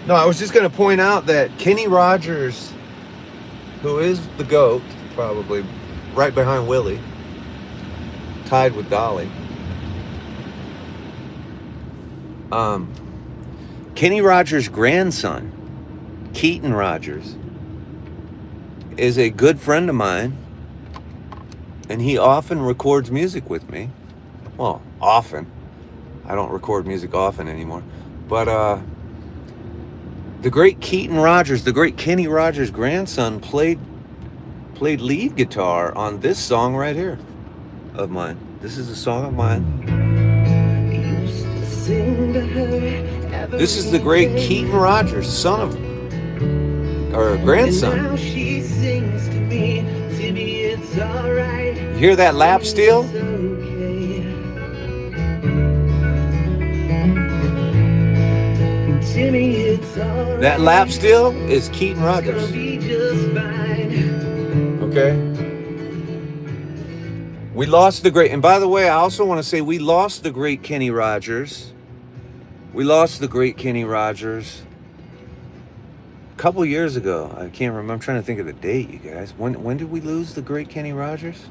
No, I was just going to point out that Kenny Rogers, who is the GOAT, probably right behind Willie, tied with Dolly. Kenny Rogers' grandson, Keaton Rogers, is a good friend of mine, and he often records music with me. Well, often. I don't record music often anymore. But the great Keaton Rogers, the great Kenny Rogers' grandson, played lead guitar on this song right here of mine. This is a song of mine. This is the great Keaton Rogers, son of, or grandson. You hear that lap steel? That lap steel is Keaton Rogers. Okay? We lost the great, and by the way, I also want to say we lost the great Kenny Rogers. We lost the great Kenny Rogers a couple years ago. I can't remember. I'm trying to think of the date, you guys. When did we lose the great Kenny Rogers?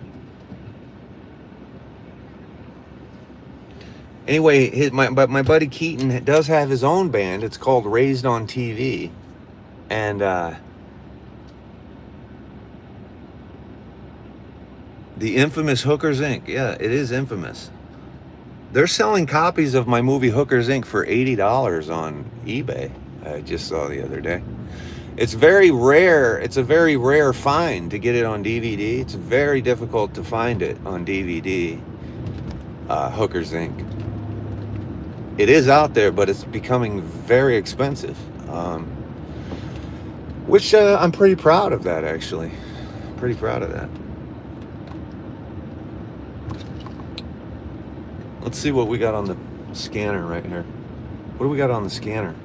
Anyway, my buddy Keaton does have his own band. It's called Raised on TV. And the infamous Hookers Inc. Yeah, it is infamous. They're selling copies of my movie Hookers Inc. for $80 on eBay. I just saw the other day. It's very rare. It's a very rare find to get it on DVD. It's very difficult to find it on DVD. Hookers Inc. It is out there, but it's becoming very expensive. Which I'm pretty proud of that, actually. Pretty proud of that. Let's see what we got on the scanner right here. What do we got on the scanner?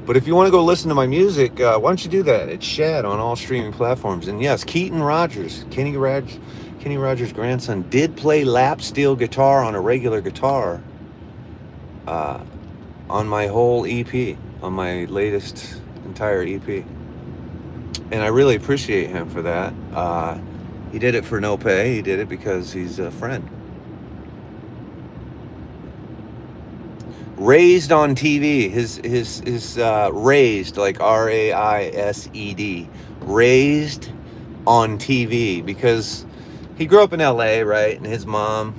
But if you want to go listen to my music, why don't you do that? It's Shad on all streaming platforms. And yes, Keaton Rogers, Kenny Rogers' grandson, did play lap steel guitar on a regular guitar on my whole EP, on my latest entire EP. And I really appreciate him for that. He did it for no pay. He did it because he's a friend. Raised on TV, his raised, like RAISED, raised on TV, because he grew up in LA, right? And his mom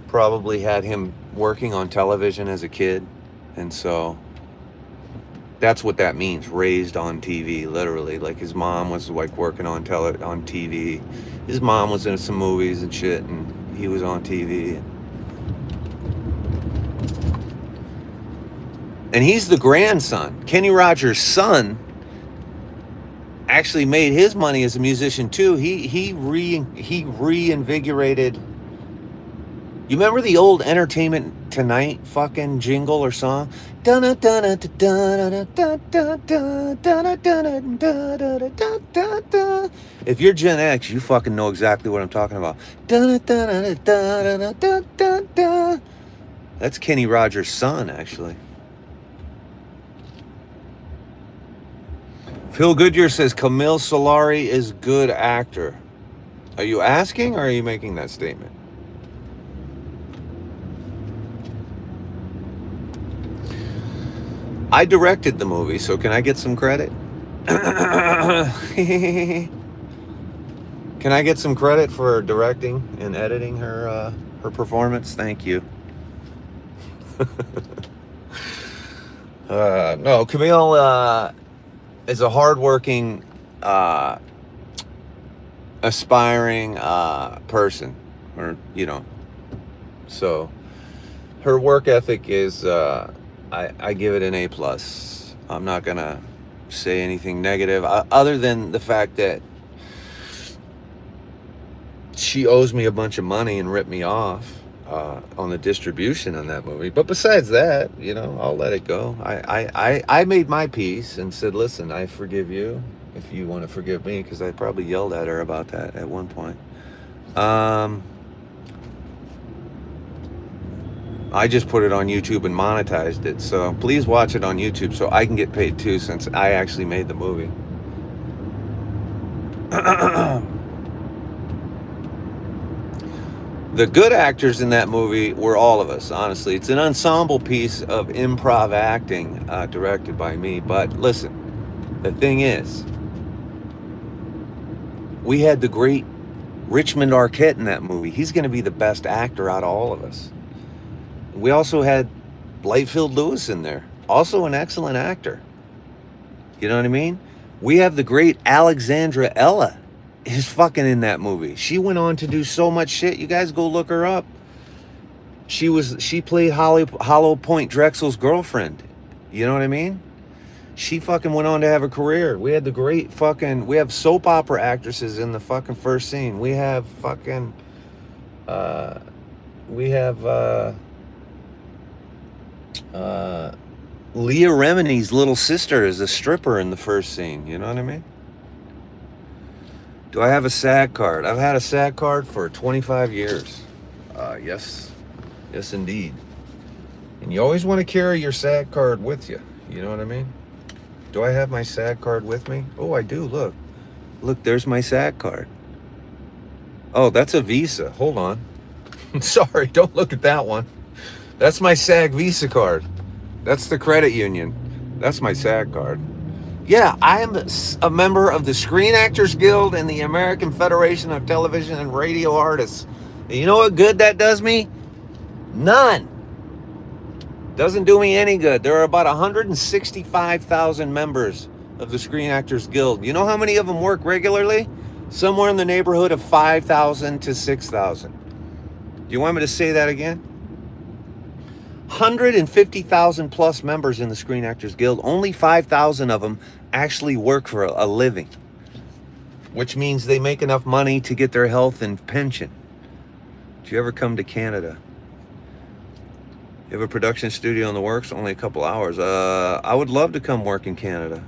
probably had him working on television as a kid, and so that's what that means, raised on TV, literally. Like his mom was like working on TV. His mom was in some movies and shit, and he was on TV. And he's the grandson. Kenny Rogers' son actually made his money as a musician too. He reinvigorated. You remember the old Entertainment Tonight fucking jingle or song? If you're Gen X, you fucking know exactly what I'm talking about. That's Kenny Rogers' son, actually. Phil Goodyear says Camille Solari is good actor. Are you asking or are you making that statement? I directed the movie, so can I get some credit? Can I get some credit for directing and editing her performance? Thank you. No, Camille is a hardworking, aspiring person, or so her work ethic is. I give it an A+. I'm not gonna say anything negative other than the fact that she owes me a bunch of money and ripped me off on the distribution on that movie. But besides that, I'll let it go. I made my peace and said, listen, I forgive you if you want to forgive me, because I probably yelled at her about that at one point. I just put it on YouTube and monetized it. So please watch it on YouTube so I can get paid too, since I actually made the movie. The good actors in that movie were all of us, honestly. It's an ensemble piece of improv acting directed by me. But listen, the thing is, we had the great Richmond Arquette in that movie. He's going to be the best actor out of all of us. We also had Lightfield Lewis in there, also an excellent actor. You know what I mean? We have the great Alexandra Ella is fucking in that movie. She went on to do so much shit. You guys go look her up. She played Hollow Point Drexel's girlfriend. You know what I mean? She fucking went on to have a career. We had the great we have soap opera actresses in the fucking first scene. We have fucking, Leah Remini's little sister is a stripper in the first scene. You know what I mean? Do I have a SAG card? I've had a SAG card for 25 years. Yes, indeed. And you always want to carry your SAG card with you. You know what I mean? Do I have my SAG card with me? Oh, I do. Look, there's my SAG card. Oh, that's a Visa. Hold on. Sorry, don't look at that one. That's my SAG Visa card. That's the credit union. That's my SAG card. Yeah, I am a member of the Screen Actors Guild and the American Federation of Television and Radio Artists. And you know what good that does me? None. Doesn't do me any good. There are about 165,000 members of the Screen Actors Guild. You know how many of them work regularly? Somewhere in the neighborhood of 5,000 to 6,000. Do you want me to say that again? 150,000 plus members in the Screen Actors Guild. Only 5,000 of them actually work for a living, which means they make enough money to get their health and pension. Did you ever come to Canada? You have a production studio in the works? Only a couple hours. I would love to come work in Canada.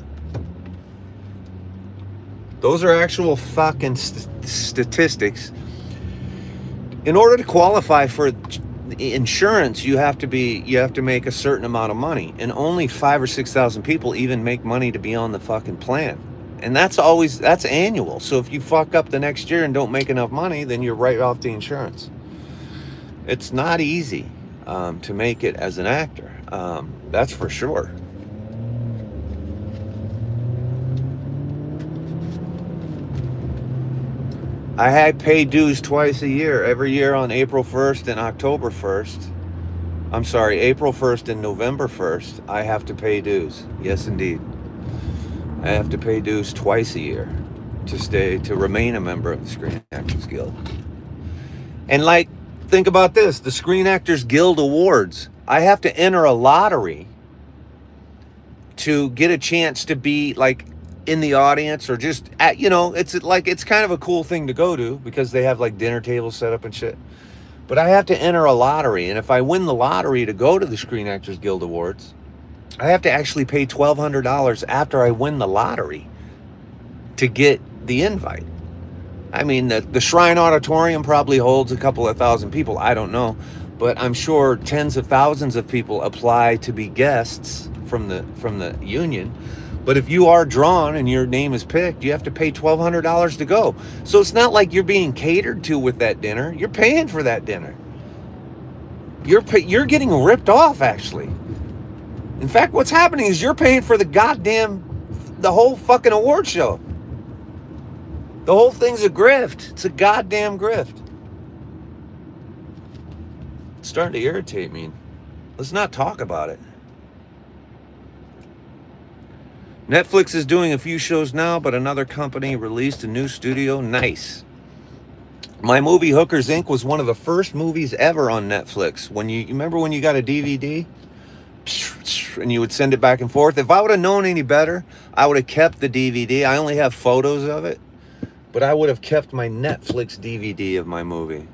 Those are actual fucking statistics. In order to qualify for insurance, you have to make a certain amount of money, and only 5,000 or 6,000 people even make money to be on the fucking plan, and that's annual. So if you fuck up the next year and don't make enough money, then you're right off the insurance. It's not easy to make it as an actor, that's for sure. I had paid dues twice a year, every year on April 1st and October 1st. I'm sorry, April 1st and November 1st, I have to pay dues. Yes, indeed. I have to pay dues twice a year to remain a member of the Screen Actors Guild. And think about this, the Screen Actors Guild Awards. I have to enter a lottery to get a chance to be in the audience or just at, it's kind of a cool thing to go to because they have like dinner tables set up and shit. But I have to enter a lottery, and if I win the lottery to go to the Screen Actors Guild Awards, I have to actually pay $1,200 after I win the lottery to get the invite. I mean, the Shrine Auditorium probably holds a couple of thousand people. I don't know. But I'm sure tens of thousands of people apply to be guests from the union. But if you are drawn and your name is picked, you have to pay $1,200 to go. So it's not like you're being catered to with that dinner. You're paying for that dinner. You're getting ripped off, actually. In fact, what's happening is you're paying for the whole fucking award show. The whole thing's a grift. It's a goddamn grift. It's starting to irritate me. Let's not talk about it. Netflix is doing a few shows now, but another company released a new studio. Nice. My movie Hookers Inc. was one of the first movies ever on Netflix. When you remember when you got a DVD and you would send it back and forth? If I would have known any better, I would have kept the DVD. I only have photos of it, but I would have kept my Netflix DVD of my movie.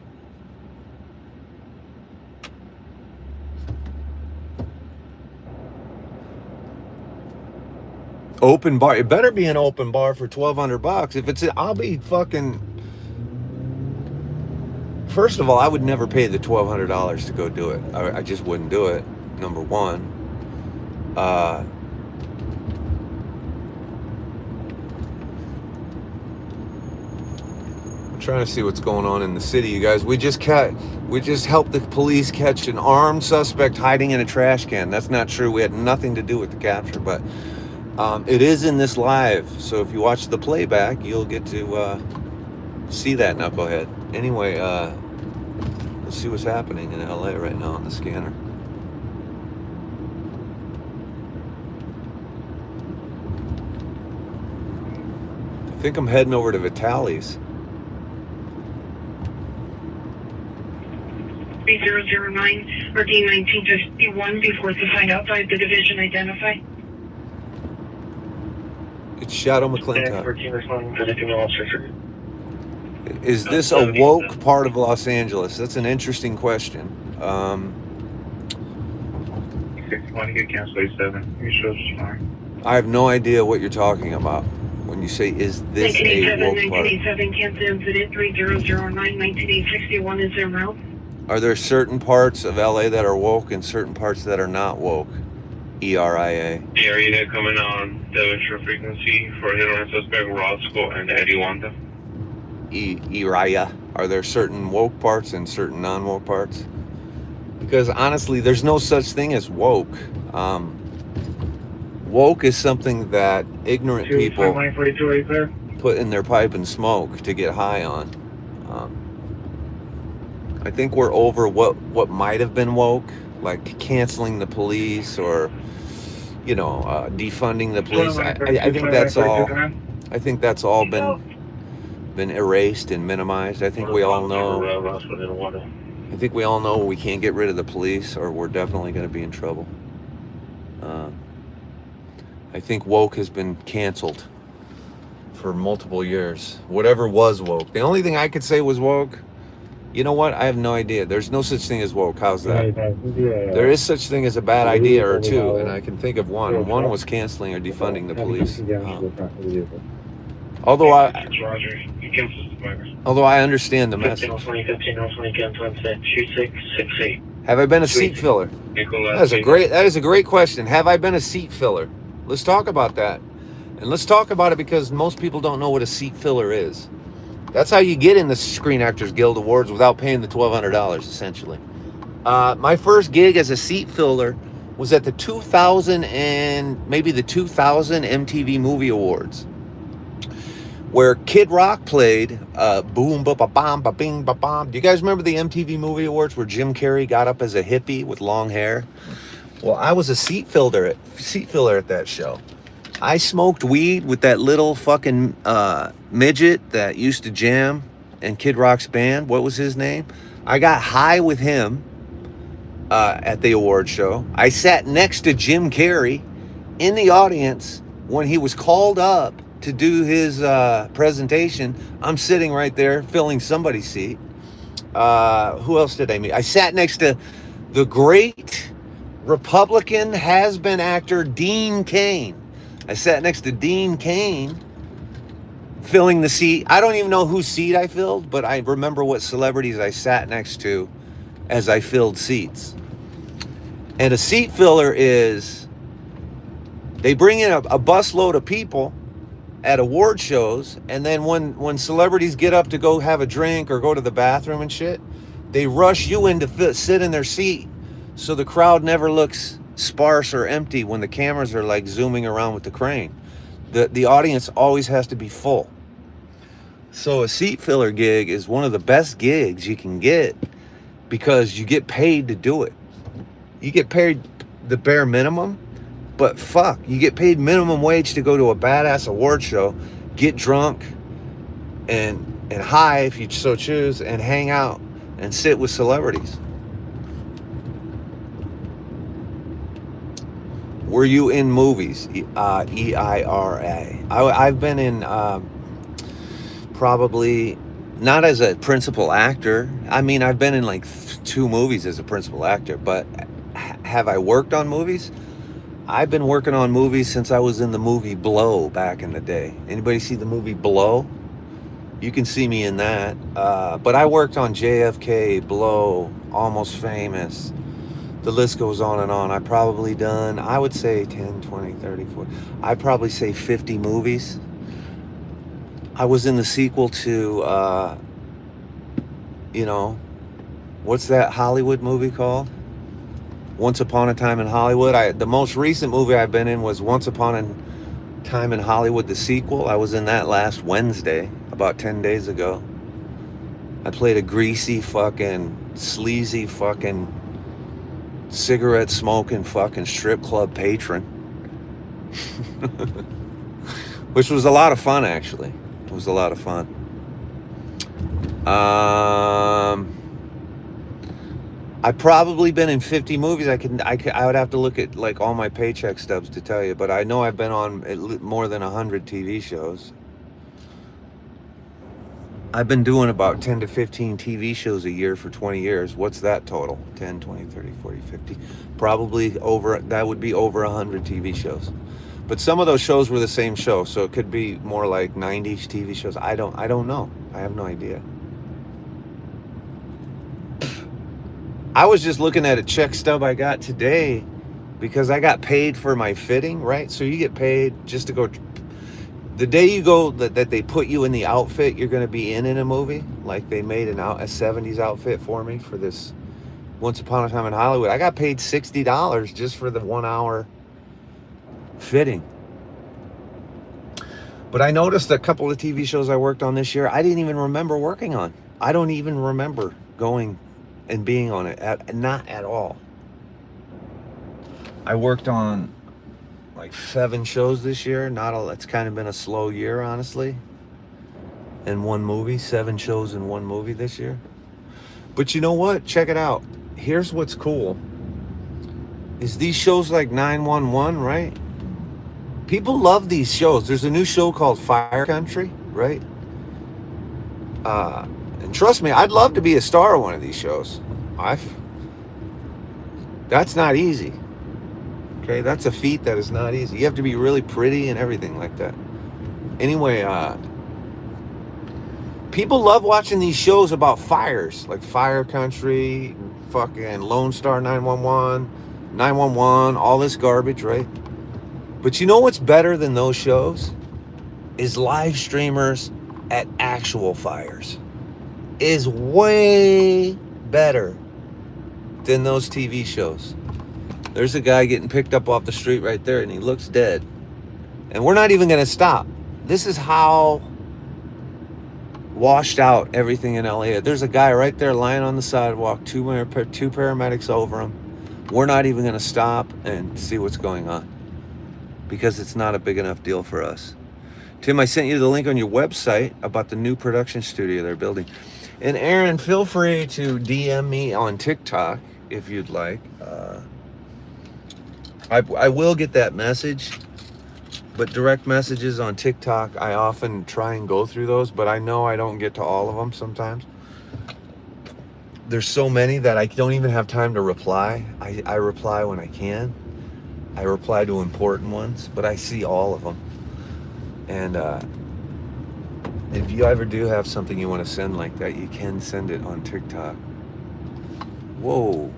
Open bar. It better be an open bar for $1,200. If it's, I'll be fucking. First of all, I would never pay the $1,200 to go do it. I just wouldn't do it. Number one. I'm trying to see what's going on in the city, you guys. We just helped the police catch an armed suspect hiding in a trash can. That's not true. We had nothing to do with the capture, but. It is in this live, so if you watch the playback, you'll get to see that knucklehead. Anyway, let's see what's happening in LA right now on the scanner. I think I'm heading over to Vitali's. 3009 or D1951 before to find outside the division identify. It's Shadow McClintock. Is this a woke part of Los Angeles? That's an interesting question. I have no idea what you're talking about when you say, is this a woke part? 1987 cancel incident 3009 1961 is en route. Are there certain parts of LA that are woke and certain parts that are not woke? ERIA. The area coming on the short frequency for hit on suspect Roscoe and Eddie Wanda. ERIA. Are there certain woke parts and certain non-woke parts? Because honestly, there's no such thing as woke. Woke is something that ignorant people put in their pipe and smoke to get high on. I think we're over what might have been woke, like canceling the police or, defunding the police. I think that's all. I think that's all been erased and minimized. I think we all know. I think we all know we can't get rid of the police, or we're definitely going to be in trouble. I think woke has been canceled for multiple years. Whatever was woke. The only thing I could say was woke. You know what? I have no idea. There's no such thing as woke. How's that? There is such thing as a bad idea or two, and I can think of one. One was canceling or defunding the police. Although I understand the message. Have I been a seat filler? That is a great question. Have I been a seat filler? Let's talk about that. And let's talk about it because most people don't know what a seat filler is. That's how you get in the Screen Actors Guild Awards without paying the $1,200, essentially. My first gig as a seat filler was at the 2000 MTV Movie Awards, where Kid Rock played boom ba ba bam ba bing ba bam. Do you guys remember the MTV Movie Awards where Jim Carrey got up as a hippie with long hair? Well, I was a seat filler at that show. I smoked weed with that little fucking midget that used to jam in Kid Rock's band. What was his name? I got high with him at the award show. I sat next to Jim Carrey in the audience when he was called up to do his presentation, I'm sitting right there filling somebody's seat. Who else did I meet? I sat next to the great Republican has-been actor Dean Cain. I sat next to Dean Cain filling the seat. I don't even know whose seat I filled, but I remember what celebrities I sat next to as I filled seats. And a seat filler is, they bring in a busload of people at award shows, and then when celebrities get up to go have a drink or go to the bathroom and shit, they rush you in to sit in their seat so the crowd never looks sparse or empty when the cameras are like zooming around with the crane. The audience always has to be full. So a seat filler gig is one of the best gigs you can get because you get paid to do it. You get paid the bare minimum, but fuck, you get paid minimum wage to go to a badass award show, get drunk and high if you so choose, and hang out and sit with celebrities. Were you in movies? EIRA. I've been in probably not as a principal actor. I mean, I've been in like 2 movies as a principal actor, but have I worked on movies? I've been working on movies since I was in the movie Blow back in the day. Anybody see the movie Blow? You can see me in that. But I worked on JFK, Blow, Almost Famous. The list goes on and on. I've probably done, I would say 10, 20, 30, 40. I'd probably say 50 movies. I was in the sequel to, what's that Hollywood movie called? Once Upon a Time in Hollywood. The most recent movie I've been in was Once Upon a Time in Hollywood, the sequel. I was in that last Wednesday, about 10 days ago. I played a greasy fucking, sleazy fucking, cigarette smoking fucking strip club patron. Which was a lot of fun, actually. It was a lot of fun. I've probably been in 50 movies. I would have to look at like all my paycheck stubs to tell you, but I know I've been on more than 100 TV shows. I've been doing about 10 to 15 TV shows a year for 20 years. What's that total? 10, 20, 30, 40, 50. Probably over, that would be over 100 TV shows. But some of those shows were the same show, so it could be more like 90 TV shows. I don't know. I have no idea. I was just looking at a check stub I got today because I got paid for my fitting, right? So you get paid just to go. The day you go, that they put you in the outfit you're going to be in a movie, like they made a 70s outfit for me for this Once Upon a Time in Hollywood. I got paid $60 just for the 1 hour fitting. But I noticed a couple of TV shows I worked on this year, I didn't even remember working on. I don't even remember going and being on it, not at all. I worked on like 7 shows this year. It's kind of been a slow year, honestly. In one movie, 7 shows in one movie this year. But you know what? Check it out. Here's what's cool. Is these shows like 911, right? People love these shows. There's a new show called Fire Country, right? And trust me, I'd love to be a star of one of these shows. That's not easy. Okay, that's a feat that is not easy. You have to be really pretty and everything like that. Anyway, people love watching these shows about fires, like Fire Country, fucking Lone Star 911, all this garbage, right? But you know what's better than those shows? Is live streamers at actual fires. Is way better than those TV shows. There's a guy getting picked up off the street right there, and he looks dead. And we're not even going to stop. This is how washed out everything in LA. There's a guy right there lying on the sidewalk, two paramedics over him. We're not even going to stop and see what's going on because it's not a big enough deal for us. Tim, I sent you the link on your website about the new production studio they're building. And Aaron, feel free to DM me on TikTok if you'd like. I will get that message. But direct messages on TikTok, I often try and go through those, but I know I don't get to all of them sometimes. There's so many that I don't even have time to reply. I reply when I can. I reply to important ones, but I see all of them. And if you ever do have something you want to send like that, you can send it on TikTok. Whoa.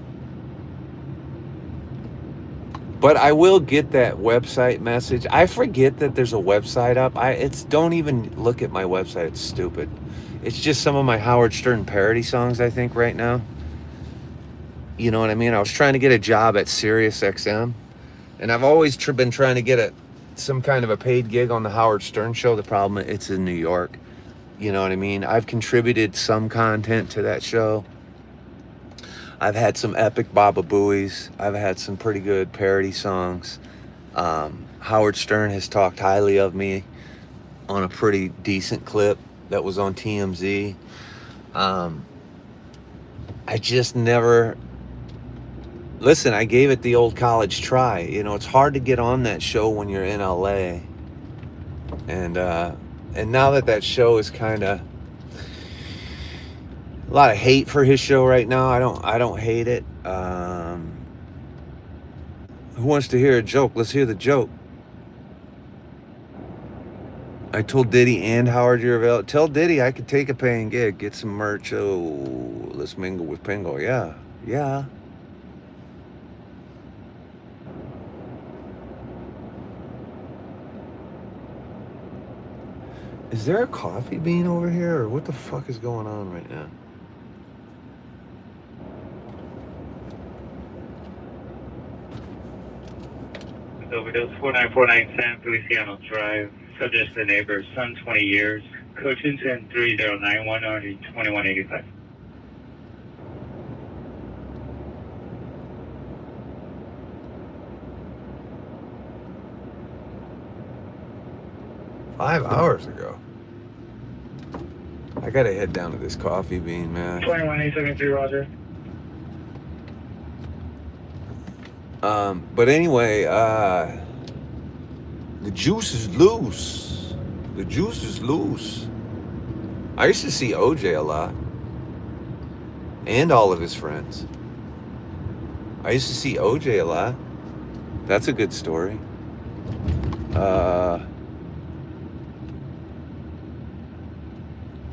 But I will get that website message. I forget that there's a website up. Don't even look at my website. It's stupid. It's just some of my Howard Stern parody songs, I think, right now. You know what I mean? I was trying to get a job at Sirius XM, and I've always been trying to get some kind of a paid gig on the Howard Stern show. The problem, it's in New York. You know what I mean? I've contributed some content to that show. I've had some epic Baba Booies. I've had some pretty good parody songs. Howard Stern has talked highly of me on a pretty decent clip that was on TMZ. I just never... Listen, I gave it the old college try. You know, it's hard to get on that show when you're in LA. And now that show is kind of... A lot of hate for his show right now. I don't hate it. Who wants to hear a joke? Let's hear the joke. I told Diddy and Howard you're available. Tell Diddy I could take a paying gig, get some merch. Oh, let's mingle with Pingo. Yeah. Is there a coffee bean over here, or what the fuck is going on right now? Overdose 4949 San Feliciano Drive. Subject the neighbor, son 20 years. Cochinton 3091 on 2185. Five hours ago. I gotta head down to this coffee bean, man. 21873, Roger. But anyway, the juice is loose. The juice is loose. I used to see OJ a lot. And all of his friends. I used to see OJ a lot. That's a good story.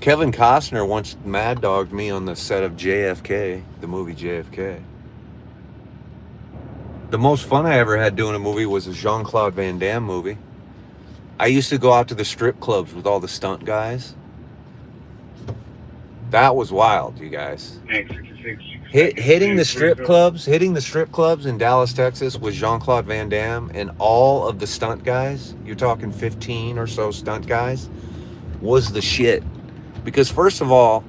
Kevin Costner once mad dogged me on the set of JFK, the movie JFK. The most fun I ever had doing a movie was a Jean-Claude Van Damme movie. I used to go out to the strip clubs with all the stunt guys. That was wild, you guys. Hitting the strip clubs in Dallas, Texas with Jean-Claude Van Damme and all of the stunt guys, you're talking 15 or so stunt guys, was the shit. Because first of all,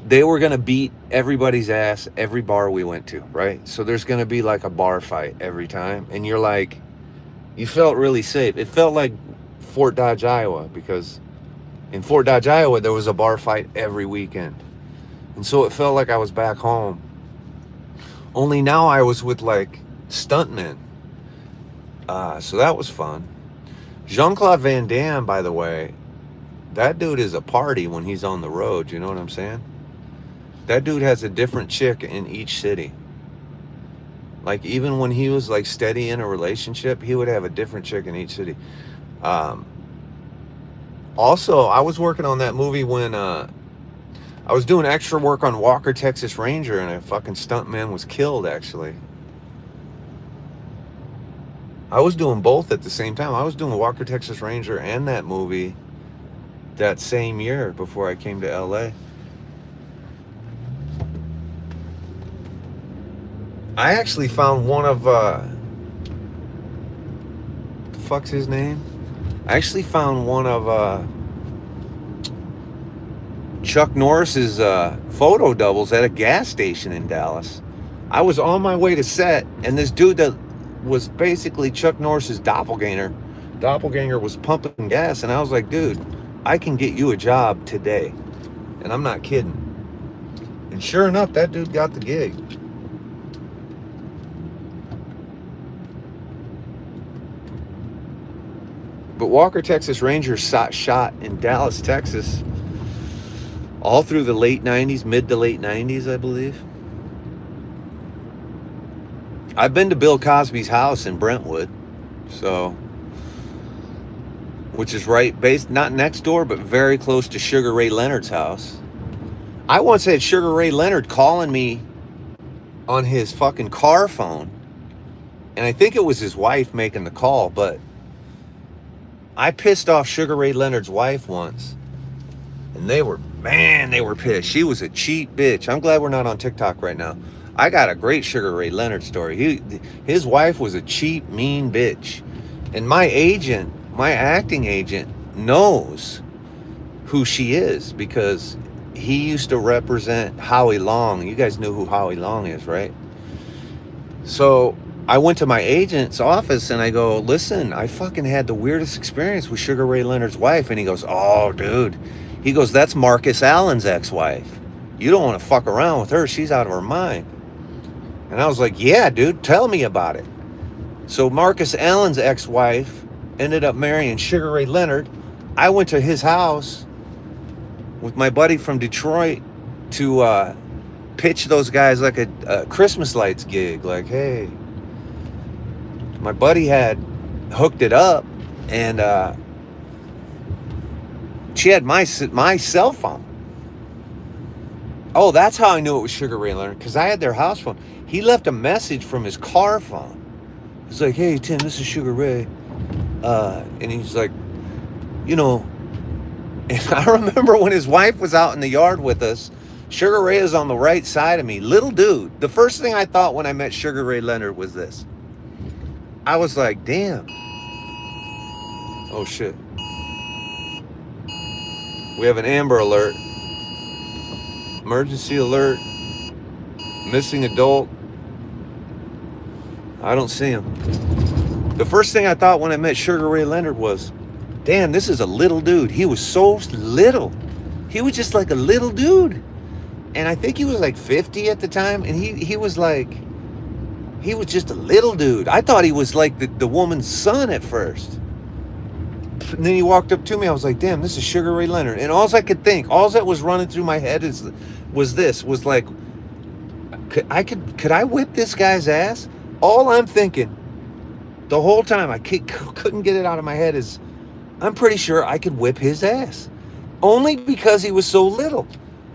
they were going to beat everybody's ass every bar we went to, right? So there's going to be like a bar fight every time. And you're like, you felt really safe. It felt like Fort Dodge, Iowa, because in Fort Dodge, Iowa, there was a bar fight every weekend. And so it felt like I was back home. Only now I was with like stuntmen. So that was fun. Jean-Claude Van Damme, by the way, that dude is a party when he's on the road. You know what I'm saying? That dude has a different chick in each city. Like even when he was like steady in a relationship, he would have a different chick in each city. Also, I was working on that movie when I was doing extra work on Walker, Texas Ranger, and a fucking stuntman was killed, actually. I was doing both at the same time. I was doing Walker, Texas Ranger and that movie that same year before I came to LA. I actually found one of what the fuck's his name? I actually found one of Chuck Norris's photo doubles at a gas station in Dallas. I was on my way to set, and this dude that was basically Chuck Norris's doppelganger was pumping gas, and I was like, dude, I can get you a job today. And I'm not kidding. And sure enough, that dude got the gig. But Walker Texas Rangers shot in Dallas, Texas, all through the late 90s, mid to late 90s, I believe. I've been to Bill Cosby's house in Brentwood, so, which is not next door, but very close to Sugar Ray Leonard's house. I once had Sugar Ray Leonard calling me on his fucking car phone, and I think it was his wife making the call, but I pissed off Sugar Ray Leonard's wife once, and they were pissed. She was a cheap bitch. I'm glad we're not on TikTok right now. I got a great Sugar Ray Leonard story. His wife was a cheap, mean bitch. And my acting agent, knows who she is because he used to represent Howie Long. You guys know who Howie Long is, right? So I went to my agent's office and I go, listen, I fucking had the weirdest experience with Sugar Ray Leonard's wife. And he goes, oh, dude. He goes, that's Marcus Allen's ex-wife. You don't want to fuck around with her. She's out of her mind. And I was like, yeah, dude, tell me about it. So Marcus Allen's ex-wife ended up marrying Sugar Ray Leonard. I went to his house with my buddy from Detroit to pitch those guys like a Christmas lights gig. Like, hey, my buddy had hooked it up, and she had my cell phone. Oh, that's how I knew it was Sugar Ray Leonard, because I had their house phone. He left a message from his car phone. He's like, hey, Tim, this is Sugar Ray. And he's like, you know, and I remember when his wife was out in the yard with us, Sugar Ray is on the right side of me. Little dude. The first thing I thought when I met Sugar Ray Leonard was this. I was like, damn. Oh, shit. We have an Amber Alert. Emergency alert. Missing adult. I don't see him. The first thing I thought when I met Sugar Ray Leonard was, damn, this is a little dude. He was so little. He was just like a little dude. And I think he was like 50 at the time. And he was just a little dude. I thought he was like the woman's son at first. And then he walked up to me. I was like, damn, this is Sugar Ray Leonard. And all I could think, all that was running through my head was like, could I whip this guy's ass? All I'm thinking the whole time, I couldn't get it out of my head, is I'm pretty sure I could whip his ass. Only because he was so little.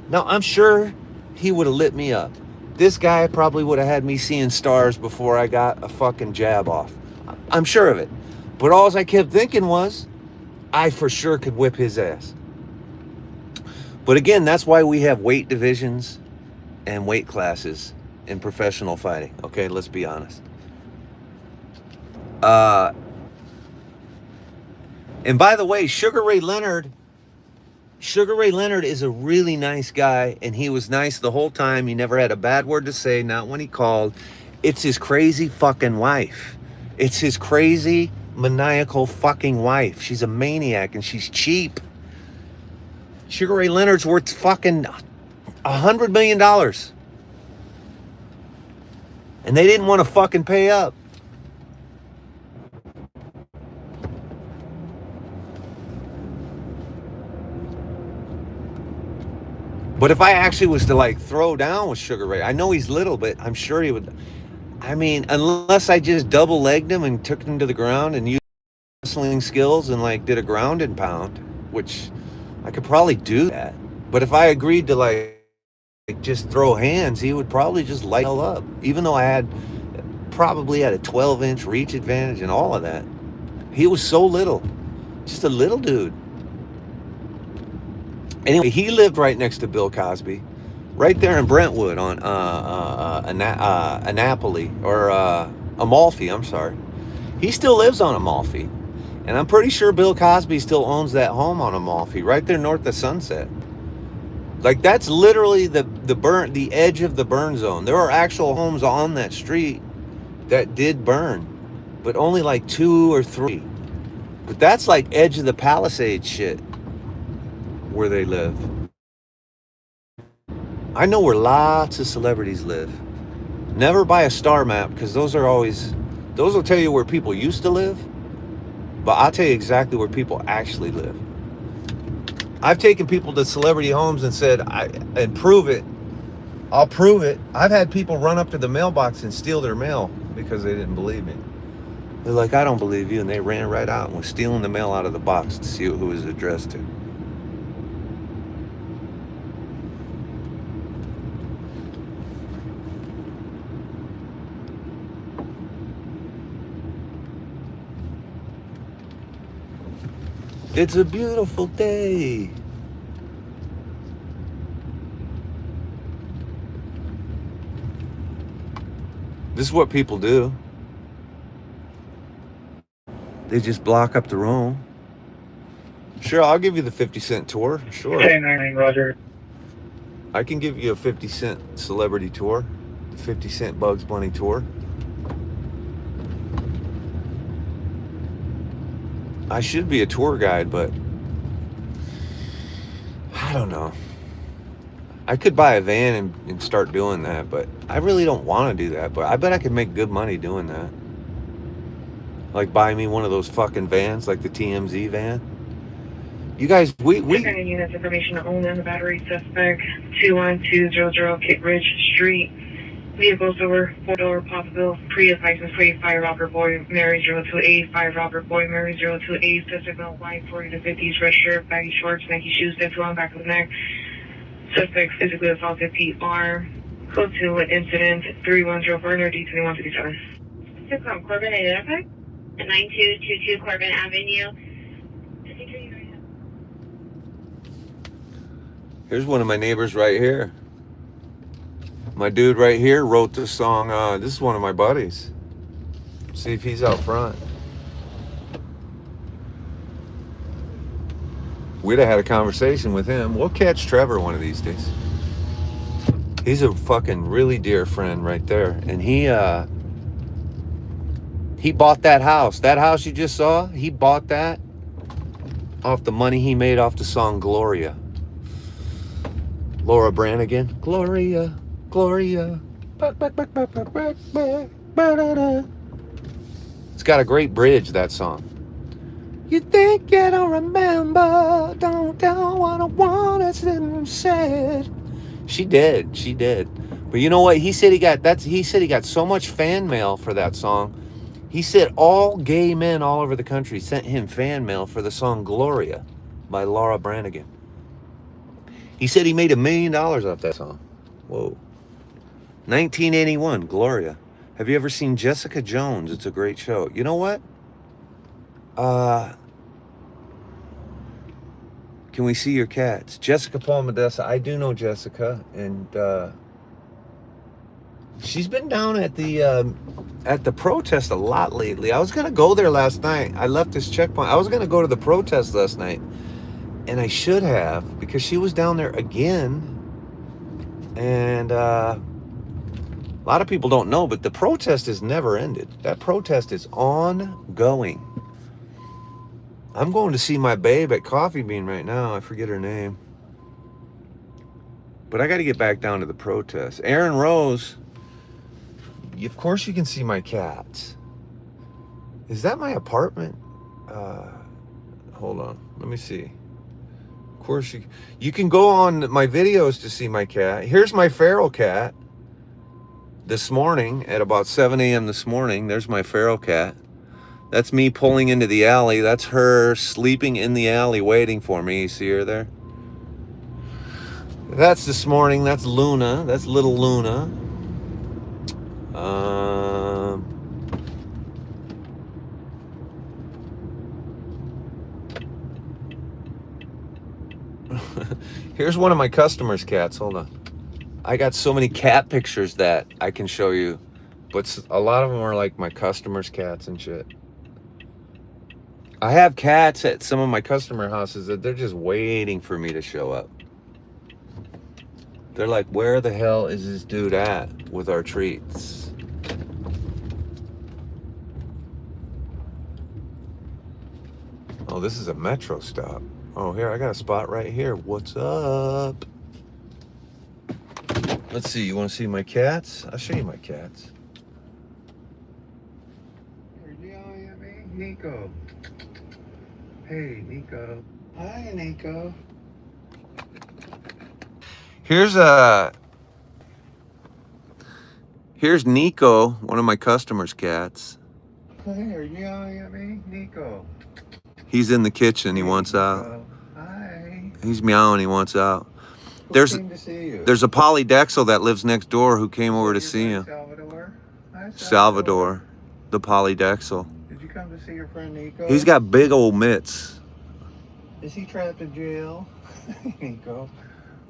Now, I'm sure he would have lit me up. This guy probably would have had me seeing stars before I got a fucking jab off. I'm sure of it. But all I kept thinking was, I for sure could whip his ass. But again, that's why we have weight divisions and weight classes in professional fighting. Okay, let's be honest. And by the way, Sugar Ray Leonard is a really nice guy, and he was nice the whole time. He never had a bad word to say, not when he called. It's his crazy fucking wife. It's his crazy, maniacal fucking wife. She's a maniac, and she's cheap. Sugar Ray Leonard's worth fucking $100 million. And they didn't want to fucking pay up. But if I actually was to like throw down with Sugar Ray, I know he's little, but I'm sure he would. I mean, unless I just double legged him and took him to the ground and used wrestling skills and like did a ground and pound, which I could probably do that. But if I agreed to like just throw hands, he would probably just light hell up. Even though I probably had a 12-inch reach advantage and all of that. He was so little, just a little dude. Anyway, he lived right next to Bill Cosby, right there in Brentwood on Annapolis, or Amalfi, I'm sorry. He still lives on Amalfi. And I'm pretty sure Bill Cosby still owns that home on Amalfi, right there north of Sunset. Like, that's literally the edge of the burn zone. There are actual homes on that street that did burn, but only like 2 or 3. But that's like edge of the Palisades shit where they live. I know where lots of celebrities live. Never buy a star map, because those will tell you where people used to live. But I'll tell you exactly where people actually live. I've taken people to celebrity homes and said, and prove it. I'll prove it. I've had people run up to the mailbox and steal their mail because they didn't believe me. They're like, I don't believe you. And they ran right out and was stealing the mail out of the box to see who it was addressed to. It's a beautiful day. This is what people do. They just block up the room. Sure, I'll give you the 50-cent tour. Sure. 1099, Roger. I can give you a 50-cent celebrity tour. The 50-cent Bugs Bunny tour. I should be a tour guide, but I don't know. I could buy a van and start doing that, but I really don't want to do that. But I bet I could make good money doing that. Like buy me one of those fucking vans, like the TMZ van. You guys, we units information only on the battery suspect 21200 Kit Ridge Street. Vehicles over 4-door possible Prius license plate 5 Robert Boy Mary 028 5 Robert Boy Mary 028 suspect male white 40 to 50s red shirt baggy shorts Nike shoes tattoo on back of the neck. Suspect physically assaulted PR. Code to incident 310 burner D2157. 6 on Corbin identified. 9222 Corbin Avenue. Here's one of my neighbors right here. My dude right here wrote this song. This is one of my buddies. See if he's out front. We'd have had a conversation with him. We'll catch Trevor one of these days. He's a fucking really dear friend right there. And he bought that house. That house you just saw, he bought that off the money he made off the song Gloria. Laura Branigan. Gloria, Gloria. It's got a great bridge, that song. You think you don't remember, don't tell what I wanted and said. She did. But you know what? He said he got so much fan mail for that song. He said all gay men all over the country sent him fan mail for the song Gloria by Laura Branigan. He said he made $1 million off that song. Whoa. 1981, Gloria. Have you ever seen Jessica Jones? It's a great show. You know what? Can we see your cats? Jessica Palmadessa. I do know Jessica, and she's been down at the protest a lot lately. I was gonna go there last night. I left this checkpoint. I was gonna go to the protest last night, and I should have, because she was down there again. And a lot of people don't know, but the protest has never ended. That protest is ongoing. I'm going to see my babe at Coffee Bean right now. I forget her name. But I got to get back down to the protest. Aaron Rose, of course you can see my cats. Is that my apartment? Hold on. Let me see. Of course you can go on my videos to see my cat. Here's my feral cat. This morning at about 7 a.m. this morning, there's my feral cat. That's me pulling into the alley. That's her sleeping in the alley waiting for me. You see her there? That's this morning. That's Luna. That's little Luna. Here's one of my customers' cats. Hold on. I got so many cat pictures that I can show you, but a lot of them are like my customers' cats and shit. I have cats at some of my customer houses that they're just waiting for me to show up. They're like, where the hell is this dude at with our treats? Oh, this is a metro stop. Oh, here, I got a spot right here. What's up? Let's see, you want to see my cats? I'll show you my cats. Nico. Hey, Nico. Hi, Nico. Here's Nico, one of my customers' cats. Hey, are you yelling at me? Nico. He's in the kitchen. He wants out. Hi. He's meowing. He wants out. Who came to see you? There's a polydexal that lives next door who came over to see him. Salvador? Hi, Salvador, the polydexal. Did you come to see your friend Nico? He's got big old mitts. Is he trapped in jail? Nico.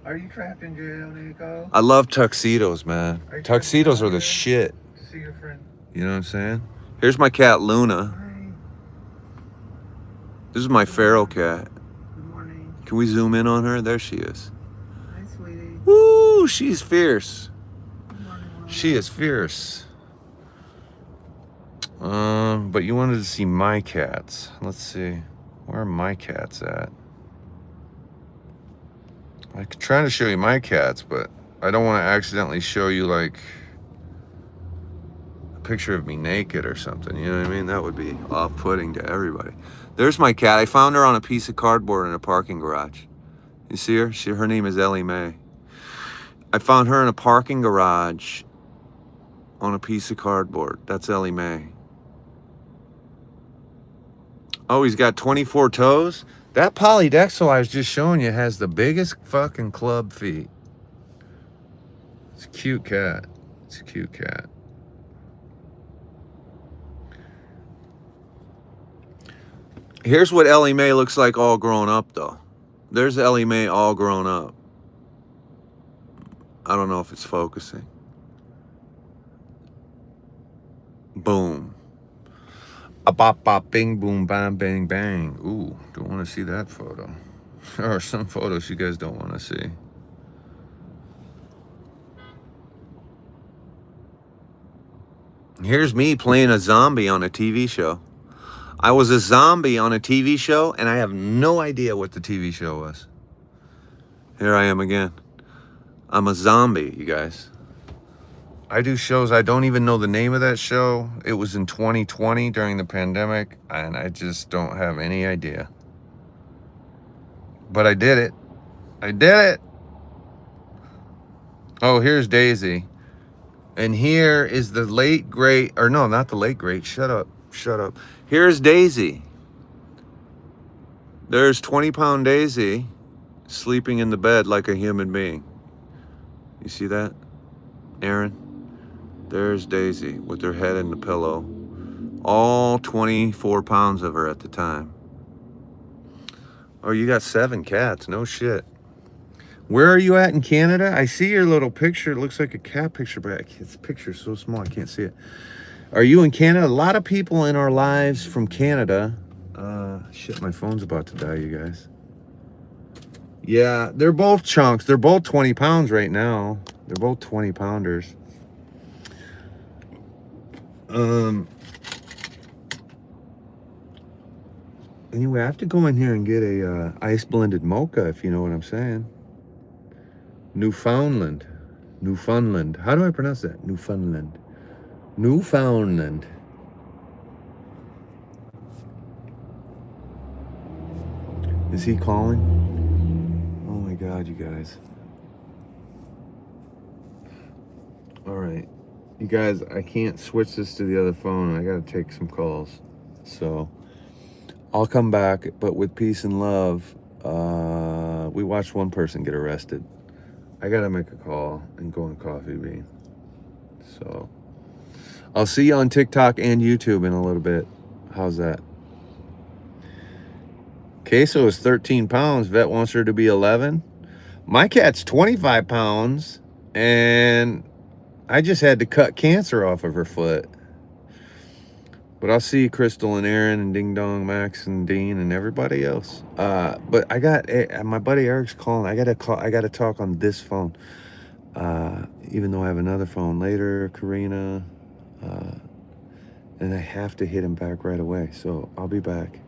Are you trapped in jail, Nico? I love tuxedos, man. Tuxedos are the shit. To see your friend. You know what I'm saying? Here's my cat, Luna. Hi. This is my feral cat. Good morning. Can we zoom in on her? There she is. Hi, sweetie. Woo, she's fierce. Good morning, Luna. She is fierce. But you wanted to see my cats. Let's see. Where are my cats at? I could try to show you my cats, but I don't want to accidentally show you like a picture of me naked or something. You know what I mean? That would be off-putting to everybody. There's my cat. I found her on a piece of cardboard in a parking garage. You see her? Her name is Ellie Mae. I found her in a parking garage on a piece of cardboard. That's Ellie Mae. Oh, he's got 24 toes? That polydexal I was just showing you has the biggest fucking club feet. It's a cute cat. It's a cute cat. Here's what Ellie Mae looks like all grown up, though. There's Ellie Mae all grown up. I don't know if it's focusing. Boom. A bop bop bing boom bam bang bang. Ooh, don't want to see that photo. There are some photos you guys don't want to see. Here's me playing a zombie on a TV show. I was a zombie on a TV show, and I have no idea what the TV show was. Here I am again. I'm a zombie, you guys. I do shows, I don't even know the name of that show. It was in 2020 during the pandemic, and I just don't have any idea. But I did it. I did it. Oh, here's Daisy. And here is the late great, or no, not the late great. Shut up. Shut up. Here's Daisy. There's 20-pound Daisy sleeping in the bed like a human being. You see that, Aaron? There's Daisy with her head in the pillow. All 24 pounds of her at the time. Oh, you got 7 cats. No shit. Where are you at in Canada? I see your little picture. It looks like a cat picture, but this picture's so small I can't see it. Are you in Canada? A lot of people in our lives from Canada. Shit, my phone's about to die, you guys. Yeah, they're both chunks. They're both 20 pounds right now. They're both 20 pounders. Anyway, I have to go in here and get a ice blended mocha, if you know what I'm saying. Newfoundland. Newfoundland. How do I pronounce that? Newfoundland. Newfoundland. Is he calling? Oh my God, you guys. All right. You guys, I can't switch this to the other phone. I got to take some calls. So I'll come back, but with peace and love. We watched one person get arrested. I got to make a call and go on Coffee Bean. So I'll see you on TikTok and YouTube in a little bit. How's that? Queso is 13 pounds. Vet wants her to be 11. My cat's 25 pounds, and I just had to cut cancer off of her foot. But I'll see Crystal and Aaron and Ding Dong, Max and Dean and everybody else. But I got my buddy Eric's calling. I gotta talk on this phone. Even though I have another phone later, Karina. And I have to hit him back right away. So I'll be back.